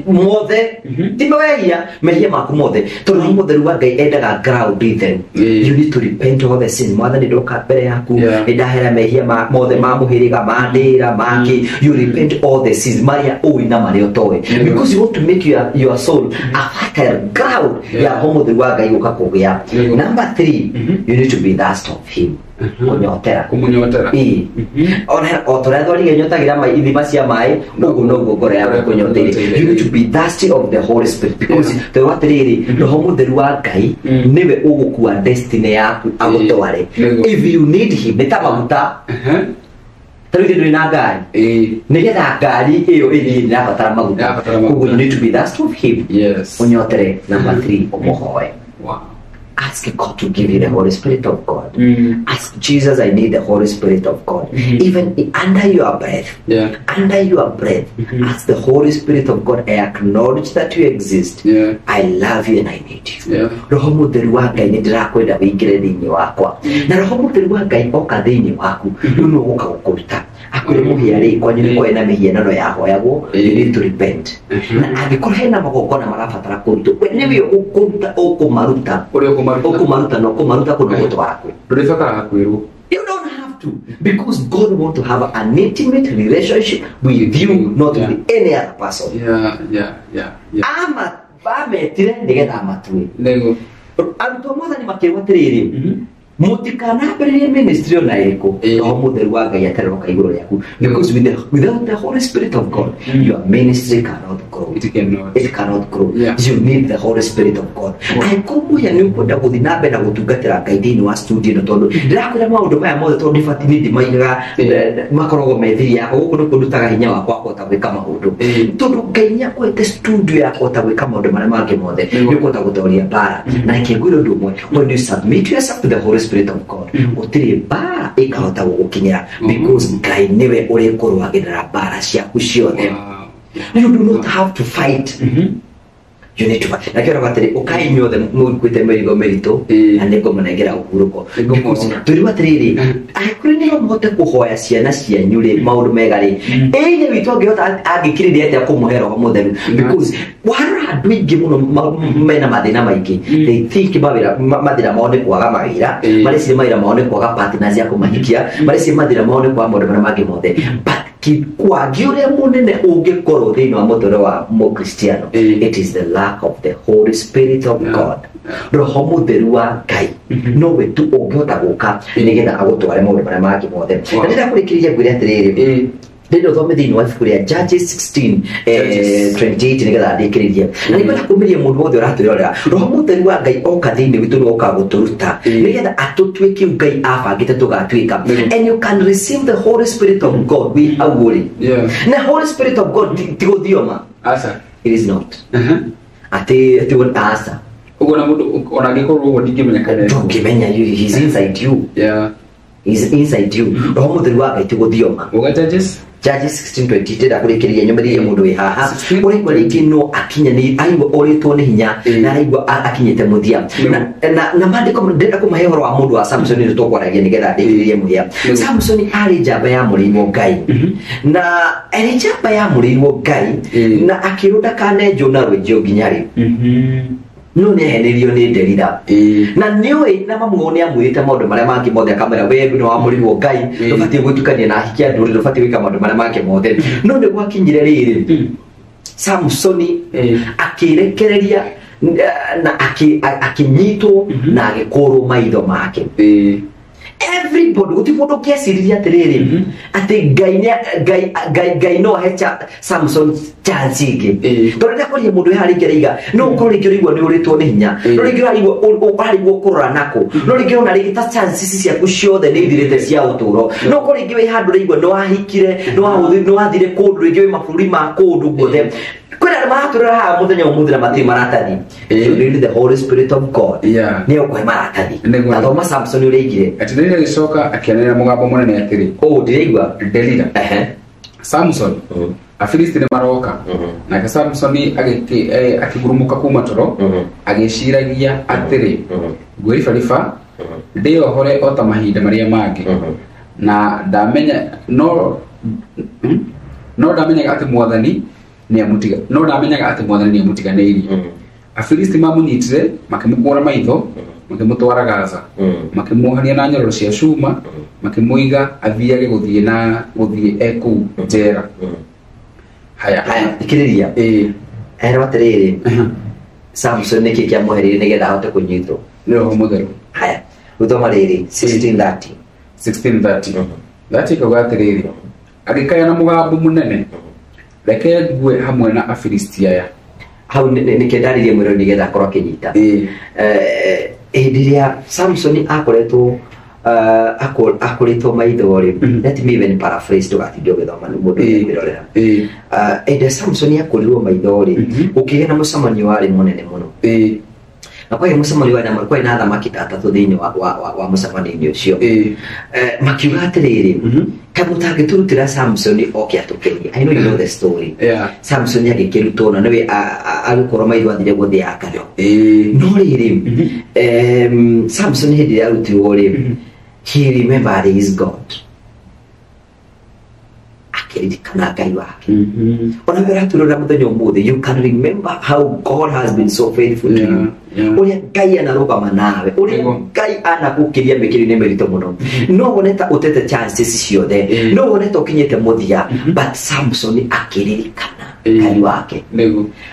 mothe timewehia mehia maku mothe tondu mutheru wa Ngai endaga ground them. You need to repent all the sins. Mothe ni ndoka mbere yaku ndahera mehia mothe ma muhiriga mandira maki you repent all the sins maria ui na maria otoe because you want to make your soul a fertile ground ya mutheru wa Ngai ukakugia. Number 3 you need to be thirst of him. Kunyotera ona otorathori nyotagira mai ithima cia mai ugu no ngore ya kunyotera. You need to be thirsty of the Holy Spirit because the wateriri roho mutheru wa Ngai niwe ugukua destiny yaku agutware. If you need him nitamaguta tari ndu na ngari nigetha ngari iyo iri na batara maguta ugu you need to be thirsty of him. Yes, unyotere. Number 3 umuhoe. Wow. Ask God to give you the Holy Spirit of God. Ask Jesus, I need the Holy Spirit of God. Even under your breath, ask the Holy Spirit of God, I acknowledge that you exist. I love you and I need you. Roho mutheru wa Ngai ni ndirakwenda wingire thiini wakwa. Na roho mutheru wa Ngai oka thiini waku nuno uka gukuruta akuri muhia ri kwa nyini kwa ena mihianano ya hoyagwo you need to repent. Na angikora hena magongona marabatara kuruta niwe ukuruta ukumaruta no kumaruta kuno gutu waku nduribatara kwirwo. You don't have to because God wants to have an intimate relationship with you, not with any other person. Ama bametire nigetha matue nego antu mothe ni makirwa tiriri mutikana mbere ministry ona iko no mutheru wa Ngai ateroka iguru yaku because without the Holy Spirit of God your ministry cannot grow. It cannot grow. You need the Holy Spirit of God. I come here ni kwenda guthina mbere na gutungatira Ngai thini wa studio no tondu ndirakwira maundu maya mothe tondu fatini ndimaiga makorogo methiria guku no kundutaga hinya wakwa kota gwika maundu tondu Ngai nya kwete studio yakwa ta gwika maundu maria mangi mothe ni kota gutoria bara na kingwiro ndumwe when you submit yourself to the Holy Spirit of God utiri bara ikahota gukinyira because Ngai niwe uri kurwagirira bara ciaku ciothe. You do not have to fight. you need to na kero bateri ukai nyothe mukwite merigo merito aneko munegera ukuruko turi bateriri akuri ni mote kuhoya ciana cia nyure maundu megari ene witu angehota angikirire ate akumuhero mutheru because wara andu ingi muno mena mathina maingi they think mathina maone kwaga mawira mareci mawira maone kwaga partners ya kumahikia mareci mathina maone kwa maundu maria mangi mothe but kwa giure munene ungikorwo thiini wa mutore wa mukristiano it is the lack of the Holy Spirit of God roho mutheru wa Ngai no we tu ungihota guka nigetha agutware maundu maria mangi mothe na ndira kurikiria ngwire atiriri Dendo thomethini wa ibuku ria Judges 16:28 nigetha ndikiririe na nikwenda kumiria mundu wothe uraturorera roho mutheru wa Ngai oka thiini witu no oka guturuta nigetha atutwike Ngai abangite tugatwika and you can receive the Holy Spirit of God we awuri na Holy Spirit of God tigothioma asa it is not ati won asa ugo na mundu onagikorwo ugo ndingimenyekana ndungimenya you he is inside you is inside you roho mutheru wa Ngai tigothioma uga Judges 16:20 tenda kurikiria nyumiriye mundu wi haha uri kuri no akinya ni aigwa oritwo ni hinya na aigwa akinyete muthia na mandiko ndenda kumahe horo wa mundu wa Samson ni tokwaragia nigetha ndiririe muthia Samson ari njamba ya murirwo Ngai na ari njamba ya murirwo Ngai na akiruda kane Jona rwenjo ginyari no ne heneriyo ni Delila na niwe na mamwone amwita maundu maria mangi mothe akamera we no amurirwo Ngai ndubati gwitukania na hikia nduri ndubati gwika maundu maria mangi mothe no ne gwakinyire riri Samsoni akirekereria na akinyitwo na agikoro maitho make everybody utipodo kiasiriria atiriri ati Ngai no hecha Samson chance ige torenda kuri mundu hari ngereiga no kuri ngirigwa ni uritwo ni hinya no ngirigwa ukarigwo kurora nako no ngirona rigita chances cia kuciothe ni thirite cia uturo no kuri ngiwe handu rigwa no ahikire no athire kundu ngiwe maburi ma kundu guothe kwena maturira ha muthenya umuthira mati maratathi you need the Holy Spirit of God ni okwe maratathi na thoma Samson ureigire atirire gicoka akianira mugambo munene atiri ndireigwa Delila Samson Afilisti ni maroka na Samson akigurumuka kuma toro agiciragia atiri gwifarifa ndio hore ota mahinda maria mangi na ndamenya no ndamenya ati mwathani ni amutiga no ndamenyaga ati mwathani ni amutiganeirie Afilisti mamunyitire makimukura maitho makimutwara Gaza makimuhania na nyororo cia cuma makimuiga athiage guthie eku njera haya ikiriria era baterere Samson ni kikia muherire nigetha ahote kunyitwo ni roho mutheru haya uthoma riri 16:30 thati kaugatiriri agikaya na mugambo munene reke ngwe hamwe na Afilisti aya hau nikendaririe mwiro nigetha korwo kinyita ndiria Samson akoretwo akoretwo maitho ri let me even paraphrase to gathidio githoma ni mundu mirorera Samson akorirwo maitho ri ukigena mucamanio wari munene muno na kwa hiyo mucamanio wari kwa ina thamaki tatatu thiini wa mucamanio ucio makiuga atiriri kamutage turutira Samson oke atukeni I know you know the story Samson agikirutwo na niwe agikoro maitho athire guthi akario no riri Samson hindi arutirwo ri he remembered his God akiririkana Ngai wake ona wera turora muthenya umuthi you can remember how God has been so faithful to you uria Ngai anarugama nawe uria Ngai anagukiria mikiri-ini mirito muno no woneta utete chances ciothe no woneta ukinyete muthia but Samson akiririkana Ngai wake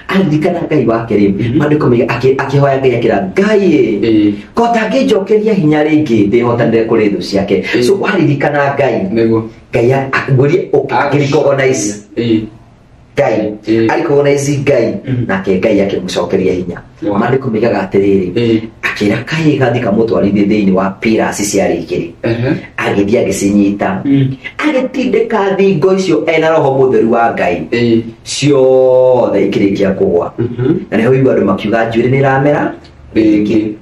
aririkana Ngai wake ri mandiko miga akihoya Ngai akira Ngai kotangijokeria hinya ringi ndihotanire kuri thu ciake so aririkana Ngai Ngai akuguri okirikonize Ngai arikonize Ngai nake Ngai akimucokeria hinya mandiko miga atiriri akira Ngai gathika mutwarithie thiini wa pillars cia rikiri agithia agicinyita agitindika thingo icio ena roho mutheru wa Ngai ciothe ikirikia kugwa na niho igwa andu makiuga njuiri ni ramera ringi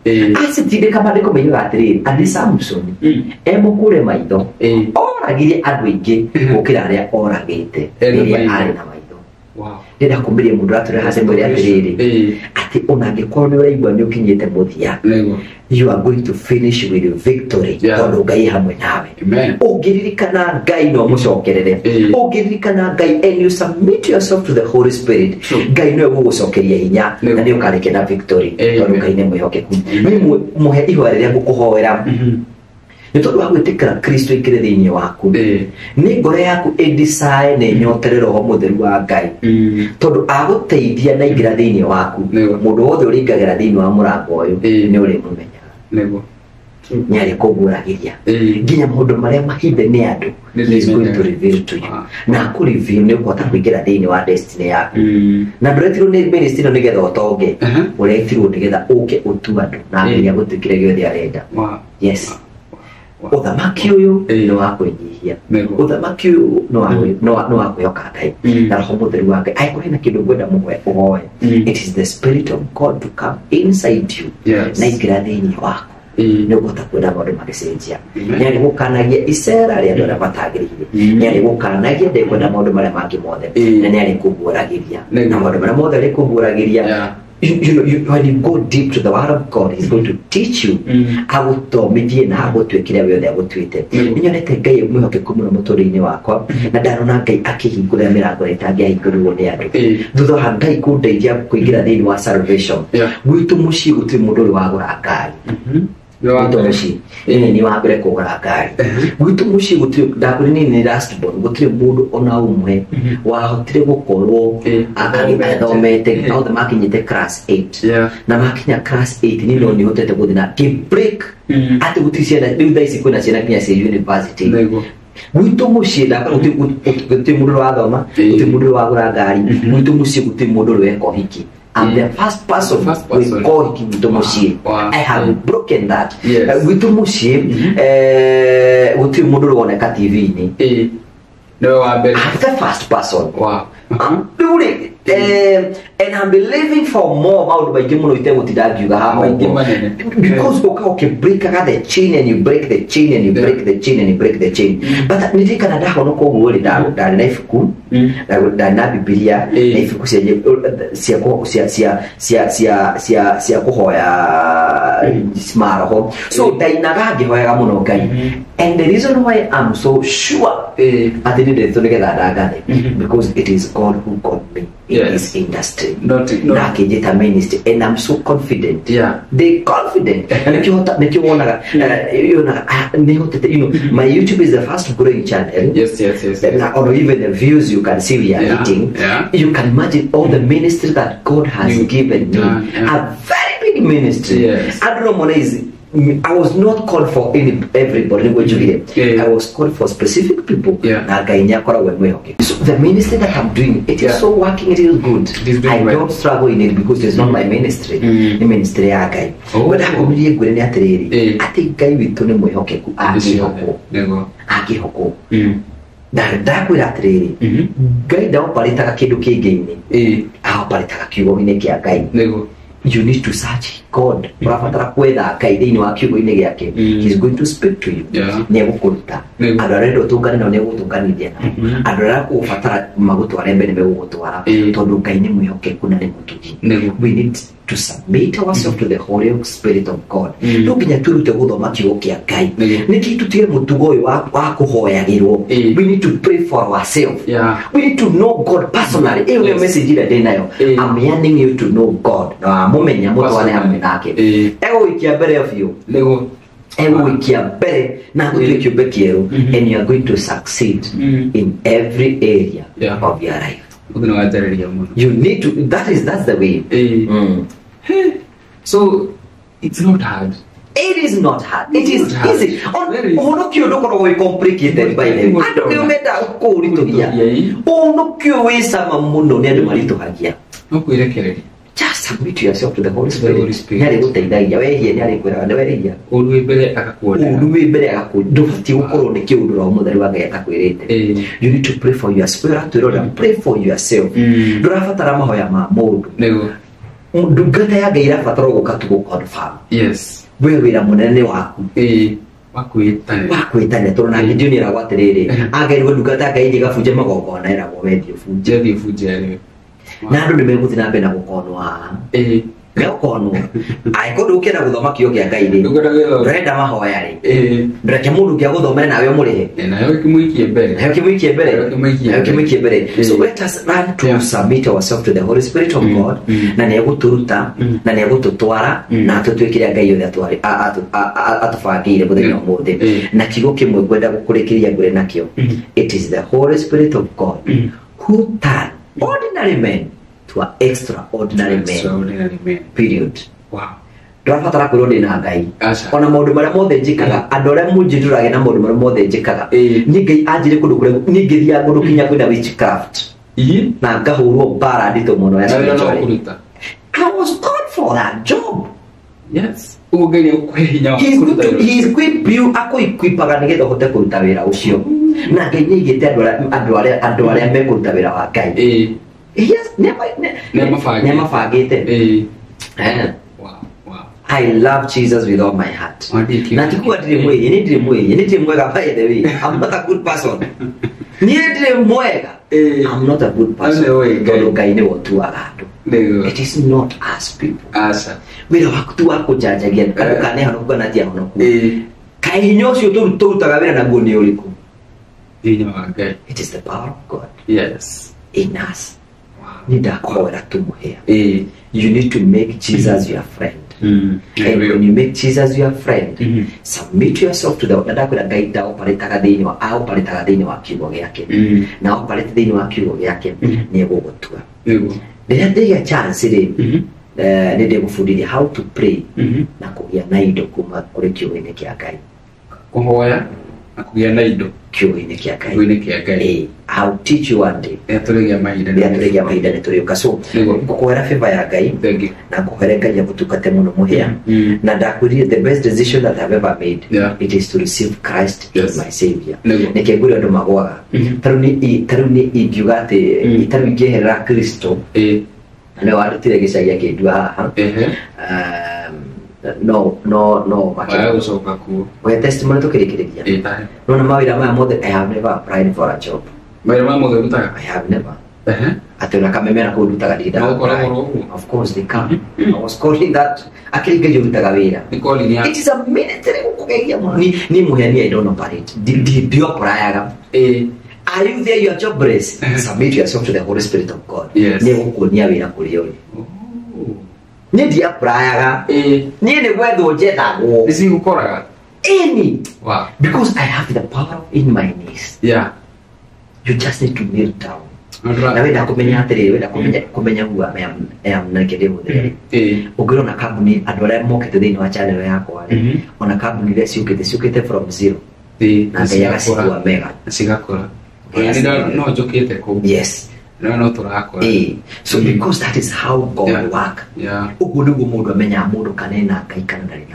acitindika mandiko miga atiriri andi Samson emukure maitho oragire andu ingi gukira aria oragite riria ari na maitho Wow. Ndenda kumbiria mundu ature hase mwere atiriri ati onangikorwo ni uraigua ni ukinyite muthia you are going to finish with victory tondu Ngai hamwe nawe ungiririkana Ngai no mucokerere ungiririkana Ngai and you submit yourself to the Holy Spirit Ngai no gugucokeria hinya na ni ukareke na victory tondu Ngai ni mwihokeku ni muhe ihwa riria ngukuhoera ni tondu wa gwitikira Kristo ikire thiini waku ni ngoro yaku edisae ne nyotere roho mutheru wa Ngai tondu aguteithia na ingira thiini waku mundu wothe uringagira thiini wa murango uyu ni uri mumenya nyari kuguragiria nginya mundu maria mahinde ni andu is going to reveal to you na ku reveal ni ukota kuingira thiini wa destiny yaku na nduretiru ni ministry no nigetha utonge uretiru nigetha uke utu andu na nginya gutikire giothe arenda yes uthamaki uyu no wakwĩnyihia uthamaki uyu no wakwĩhoka Ngai na roho mutheru wa Ngai aikore na kindu ngwenda muhoe it is the Spirit of God to come inside you na ingira thiini waku ni ugota kwenda maundu magicenjia nyari gukanagia icera ria andu aria matagĩrĩire nyari gukanagia ndekwenda maundu maria mangĩ mothe na nyari kuguũragĩria na maundu maria mothe ari kuguũragĩria. When you go deep to the word of God, He's going to teach you how to media na how to ekira we there gutwite ninyonete Ngai mwihokeku muno muturĩinĩ wakwa na ndarona Ngai akihingũra mirango itangĩahingũrirwo nĩ andu thutha wa Ngai kundeithia kuingira thĩinĩ wa salvation gwitu muciĩ gũtirĩ mũndũ ũrĩ wagũra ngari gwitu muciĩ ni wa mbere kũgũra ngari gwitu muciĩ gũtirĩ ndakũrĩ nĩ last born gũtirĩ mũndũ ona ũmwe wahotire gũkorwo akathomete othe makinyĩte class 8 na makinya class 8 ni no nĩhotete gũthiĩ na break ati gũtirĩ ciana rĩu thaa ici kwĩna ciana kinya cia university gwitu muciĩ gũtirĩ mũndũ wathoma gũtirĩ mũndũ wagũra ngari gwitu muciĩ gũtirĩ mũndũ weka ũhiki. I'm the first person with God gwitu muciĩ. I have broken that. Gwitu muciĩ gũtirĩ mũndũ ũroneka TV-inĩ. I'm the first person. And I'm believing for more about my game because okay break the chain and you break the chain and you break the chain and you break the chain but ni tika nada hono ko wori da na ifuku na Biblia na ifuku cia kuhoya smaraho so dainaga gihoya muno Ngai and the reason why I'm so sure at the end of the day because it is God who called me in this industry not ministry and I'm so confident they confident and you know my YouTube is the fast growing channel yes or even the views you can see we are hitting you can imagine all the ministry that God has given me a very big ministry I don't know what is I was not called for everybody. I was called for specific people. So the ministry that I'm doing, it is so working, it is good. I don't struggle in it because it's not my ministry. The ministry Agai. But I come here going at the I think Guy with Tony Moyoke Akihoko. That with that really. Guy down Paritaka Kiduki game. Our Paritaka Kibo in a guy. You need to search God. He's going to speak to you. Never kuruta. Adoredo tungani na never tungani dia. Adora ku fatara magutu arembe ne begutu ara. Todo kaini muyoke kuna ne mutuji. We need to submit ourselves to the Holy Spirit of God. Lukinya turu te gudoma kioke akai. Neki tutie mutugo wa kuhoyagirwo. We need to pray for ourselves. We need to know God personally. Every message ira denayo. I'm yearning you to know God. Mumenya mutu wane hamwe nake. Ego ikia better of you. Ego ikia better na kutu kiube kiero and you are going to succeed in every area of your life. You need to that's the way. So it's not hard. It is not hard. It is easy. Ono kyo no kono complicated by the way. Ando kyo meta ko rito dia. Ono kyo we sama mundo ne ando marito hagia. No kuirekereri. Just submit yourself to the Holy Spirit. Nyari guteidagia wehe nyari kwira ndawereria. Uru ibere akakuona. Uru ibere akakuona. Ndufati ukoro ne kiundu ro muthari wa Ngai akakwirite. You need to pray for your spirit to Lord and pray for yourself. Ndurafatara mahoya ma mundu. Nego. Ndungata ya Ngai irafatara gukatugo confirm. Yes. Wewe wira munene waku. wakwitane turona Gideon era gwatiriri agerirwo ndungata Ngai igabunje magongona era gwedio funje na andu nimeguthi na mbere na gukonwa Gaukono. Ai ko ndukira guthoma kio kia Ngai ri. Ndurenda mahoya ri. Ndureke mundu kia guthoma nawe umurihe. Nayo kimuikie mbere. Nayo kimuikie mbere. So let us learn to submit ourselves to the Holy Spirit of God. Na ne guturuta, na ne gututwara, na tutwikire Ngai yothe atwari atufangire muthenya umuthi. Na kigo kimwe kwenda gukurikiria ngure nakio. It is the Holy Spirit of God who turn ordinary men to an extraordinary man. Period. Wow. Ndirabatara kwirwo ndina Ngai. Ona maundu maria mothe njikaga andu aria munjindurage na maundu maria mothe njikaga ni Ngai anjire kundu kuria ni ngithia ngundu kinya kwina witchcraft na ngahurwo bara ndito muno ya spiritual. I was called for that job. Yes. Ugeni ukwehinya he is equip you equipaga nigetha hote kuruta wira ucio na Ngai ni igite andu aria mekuruta wira wa Ngai. Yes, never forget it. Wow. I love Jesus with all my heart. Na tikuwa ndiri mwega by the way. I'm not a good person. Ndiri mwega. I'm not a good person. Ngai ni watu agadu. It is not us people. Asa. Wira wakutu wako jajagia kane hano kwa natia hano. Kai hinyosi turutaga wira na ngoni uriku. It is the power of God. Yes. In us. You need to make Jesus your friend. And when you make Jesus your friend, submit yourself to the guide operate dini wa operate dini wa kiugo gyake. Na operate dini wa kiugo gyake ni gugutua. Ndĩrenda chance ri nĩ ndĩgũbundithia how to pray na kũgĩa na indo kuma kũrĩ kiugo-inĩ kĩa Ngai. Kũhoya na kũgĩa na indo kiugo-inĩ kĩa Ngai. I'll teach you one day. Yatũrĩgia mahinda nĩ tũrĩũka. So ngũkwĩra favor ya Ngai na ngũkwĩra Ngai agũtungate mũno mũhĩa. Na ndakwĩrire the best decision that I've ever made it is to receive Christ as my savior. Nĩkĩo ngũrĩa andũ magwaga. Tarĩu nĩ ingiuga atĩ itarĩ ingĩeherera Kristo na nĩ warutire gĩcagia kĩndua haha. No gucoka kuo we testimony tukirikiriria no na mawira maya mothe I have never applied for a job. Mawira maya mothe utaga? I have never. Atona kamemera ko ndutaga ndida. Of course they come. I was calling that akiringa ndutaga wira. It is a military kugegia ni muheni I don't operate. Dio prayaga. Are you there? You are jobless. Submit yourself to the Holy Spirit of God. Ni gukunia wira kuri yoni. Ni dia prayaga ni ne gwetho jetagwo isi gukoraga wow, because I have the power in my knees. You just need to kneel down. Na wenda kumenya atiri wenda kumenya huwa am nakede muthere ugirona kabuni andu aria mokete thiini wa channel yakwa ona kabuni iria ciukite from zero na ngai agacitua mega cigakora no njukite ku. Yes. No turakora. So because that is how God work. Uguo niguo mundu amenya mundu kanena Ngai kana ndari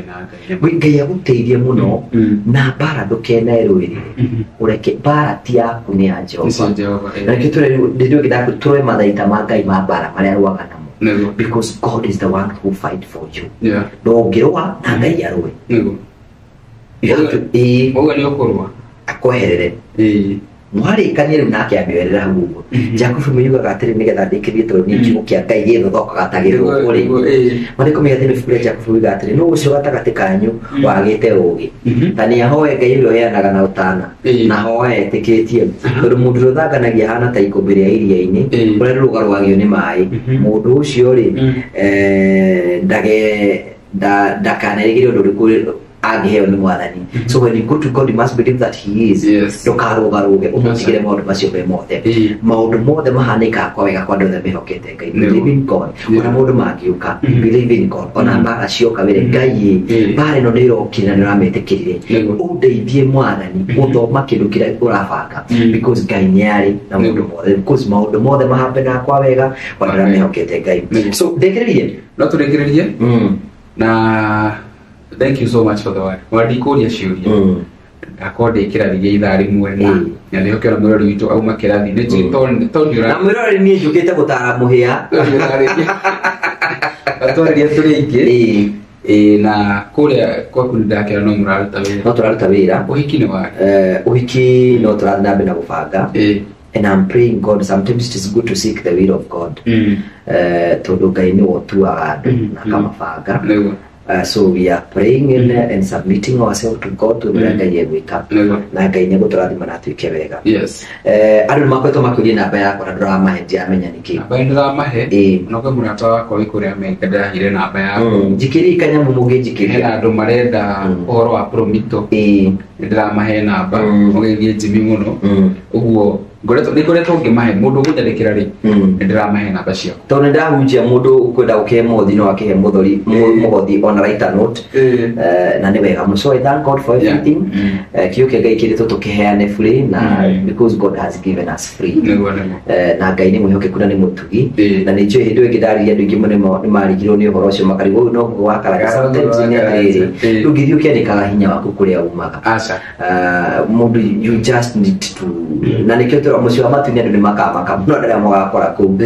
na Ngai aguteithie muno na bara ndukene rwiri ureke bara ti yaku ni ya Jehova. Na kitore ndio kidaku tuwe mathaita ma Ngai ma bara maria ruaga namo. Because God is the one who fight for you. No ngirwa na Ngai arwe. You have to oga ni okorwa akoherere. Mwari kanire nake abiwerera hugo. Jacob muyuga gatire nigetha ndikithie to ni kiugo kia Ngai githo thoko gatagirwo kuri. Mariko mega thini fukure Jacob gatire no ucio gatagati kanyu wagite ugi. Tani ahoe Ngai rio yanaga na utana. Na hoe etikitie. Tondu mundu ruthanganagia hana ta ikombe ria iria-ini. Ure rugarwagio ni mai. Mundu ucio ri ndakanarigire undu rikuri agiheo ni mwathani. So when you go to God you must believe that he is. Ndukarugaruge umutigire maundu macio me mothe. Maundu mothe mahanika kwa wega kwa ndothe mehokete Ngai. Believe in God. Ona maundu mangiuka believe in God. Ona mbara cioka wire Ngai bare no ndirokina nirametikirire undeithie mwathani guthoma kindu kiria urabanga because Ngai niari na maundu mothe because maundu mothe mahapena kwa wega kwa ndiramehokete Ngai. So ndekererie no turekererie na thank you so much for the word. Wadikuria ciuria. Akode kirathi gya ithaa rimwe na ndio kira mwirori witu auma kirathi ni tondira na mwirori ni njukite gutara muhia atwariria turi ingi na kuria kwa kunidakira no muraruta wira no turaruta wira uhiki ni wa uhiki no turathina na gubanga and I'm praying God. Sometimes it is good to seek the will of God tondu Ngai ni wotuaga andu na kamabanga. So we are praying and submitting ourselves to God to Ngai egwika na Ngai ni guturathima na tuike wega. Yes. Andu makwetwo makuria namba yakwa na nduramahe ndiamenya niki namba nduramahe no kwa murata wakwa wikuria mekada hire namba yakwa njikiri kanyamu muge njikiri na andu marenda uhoro wa promito nduramahe namba mugeithie Jimmy muno uguo ngoretwo ngimahe mundu gutharekera ri nduramahe namba cio tondu ndahunjia mundu ukwenda ukemothi no akihe muthori muhothi on right note na ni wega muso. I thank God for everything. Kiuke Ngai kirito tukiheane free na because God has given us free na Ngai ni muhoke kuna ni mutugi na ni njui hindu ngidari andu ingi muno ni marigirwo ni uhoro ucio makari wo no gwakaraga sometimes ni atiri rugithi ukiandikaga hinya waku kuria umaga aca mundu you just need to na nikio toro mucio amatu ni andu ni makamaka no ndara mwakora ku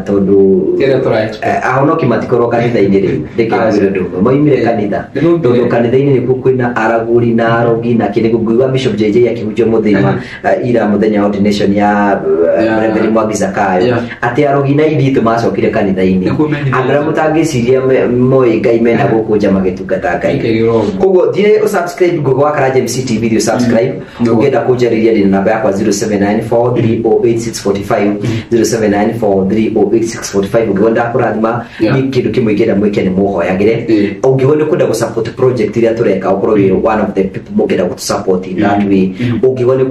tondu kire turai ahono kimatiko kanitha-ini riu ndikiragire ndu moimire kanitha tondu kanitha-ini ni kwina araguri na arogi na kini guguiwa Bishop JJ akihunjia muthima ira muthenya ordination ya Reverend Mwangi Zakayo ati arogi na ithitu macokire kanitha-ini andra mutangiciria moi Ngai mena gukunja magitungata Ngai koguo thie usubscribe gugwakara James TV video subscribe ugenda kunjariria ndi namba yakwa 0794308645 0794308645 ugiwenda kurathima ni kindu kimwe ngenda mwike ni muhoyagire ugiwenda kunda gu support project ria tureka ukoro we one of the people mugenda gu support in that way ugiwenda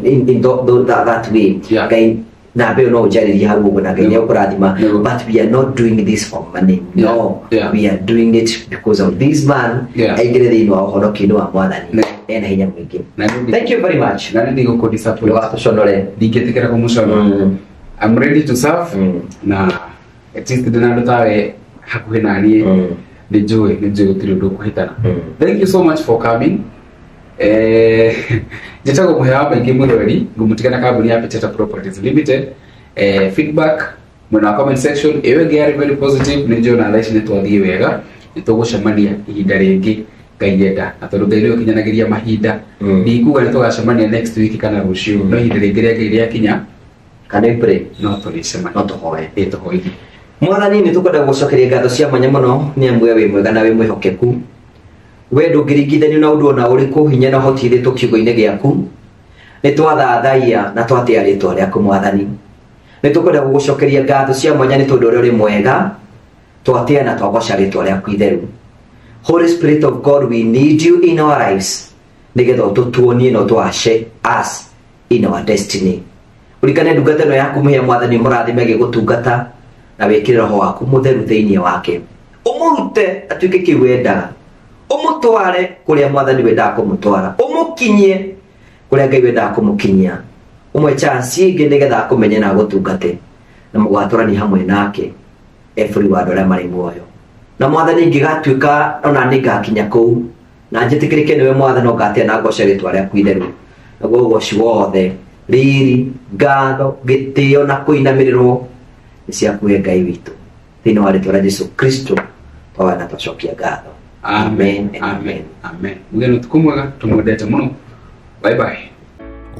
in that way Ngai na be no jariri harugo na Ngai ukurathima but we are not doing this for money we are doing it because of this man aigire thini wa hono kinu wa mwathani ena hinya mwingi. Thank you very much. Na ndi go disappoint wa tushonore ndigetekera ko mushona I'm ready to serve na at least dinando tawe hakuhe nani nijue tiri ndo kuhitana. Thank you so much for coming. Jitago muhewa ingi mwirori ngumutikana kabuni ya Peteta Properties Limited. Feedback muna comment section ewe gari very positive nijo na like netwathie wega nitugushamania ihinda ringi Ngai atondo Ngai rio kinyanagiria mahinda ndikuga nitugacemania next week kana rucio no ihinda ringi ria Ngai ria kinya kana pray no tulicema no tuhoe tuhoe mwathani ni tukwenda gucokeria ngatho cia mwanya muno ni amwe we mwega na we mwihokeku we ndungirigithanio na undu ona uriku hinya na hotithitwo kiugo-ini giaku ni twathathaia na twatia ritwa riaku mwathani ni tukwenda gucokeria ngatho cia mwanya ni tondu uri mwega twatia na twagoca ritwa riaku itheru. Holy Spirit of God, we need you in our lives nigetha ututuonie no twace us in our destiny. Ulikane ndungata no yaku muhe mwathani murathime gigutungata na wikire roho waku mutheru thiini wake umurute atuike kiwendaga umutware kuria mwathani wendaga kumutwara umukinyie kuria Ngai wendaga kumukinyia umwe chance ingi nigetha akumenye na gutungate na mugwaturani hamwe nake everyone ora mari muoyo na mwathani ngigatuika ona ningakinya kuu na njitikirike niwe mwathani ngatia na ngoce ritwa riaku itheru naguo goci wothe riri ngatho gitio na kuinamirirwo ni ciakuhe Ngai witu thiini wa ritwa ria Jesu Kristo twawana twacokia ngatho. Amen. Amen. Amen. Mugeno tukumwega tumwendete muno. Bye bye.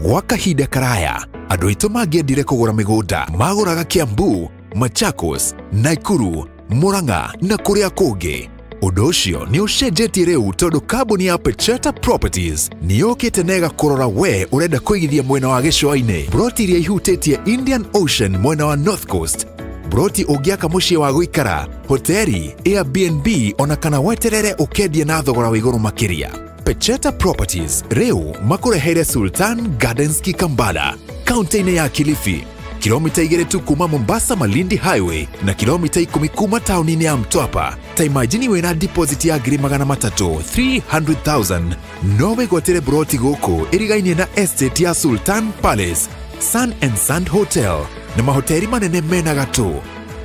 Gwa kahinda karaya andu aitu mangiendire kugura migunda maguraga Kiambu, Machakos, Nakuru, Murang'a na kuria kungi. Undu ucio ni ucenjetie riu tondu kambuni ya Peteta Properties ni yukite nega kurora we urenda kuigithia mwena wa gicua-ini. Broti iria ihutitie Indian Ocean mwena wa North Coast, broti ungiaka mucii wa guikara, hoteli, Airbnb ona kana weterere ukendia na thogora wa iguru makiria. Peteta Properties riu makureheire Sultan Gardens Kikambala, kaunti-ini ya Kilifi, kilomita 2 tu kuma Mombasa Malindi Highway na kilomita 10 kuma tauni-ini ya Mtwapa. Ta imagine wena deposit ya ngiri 300,000 no wigwatire broti guku irigainie na estate ya Sultan Palace, Sun and Sand Hotel na mahoteli manene mena gatu.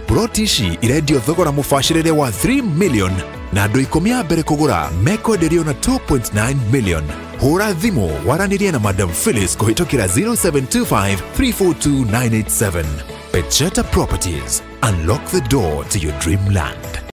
Broti ici irendio thogora mubacirire wa 3 million na andu 10 a mbere kugura mekwenderio na 2.9 million. Hura thimu waranirie na Madam Phyllis kuhitukira 0725 342 987. Peteta Properties, unlock the door to your dreamland.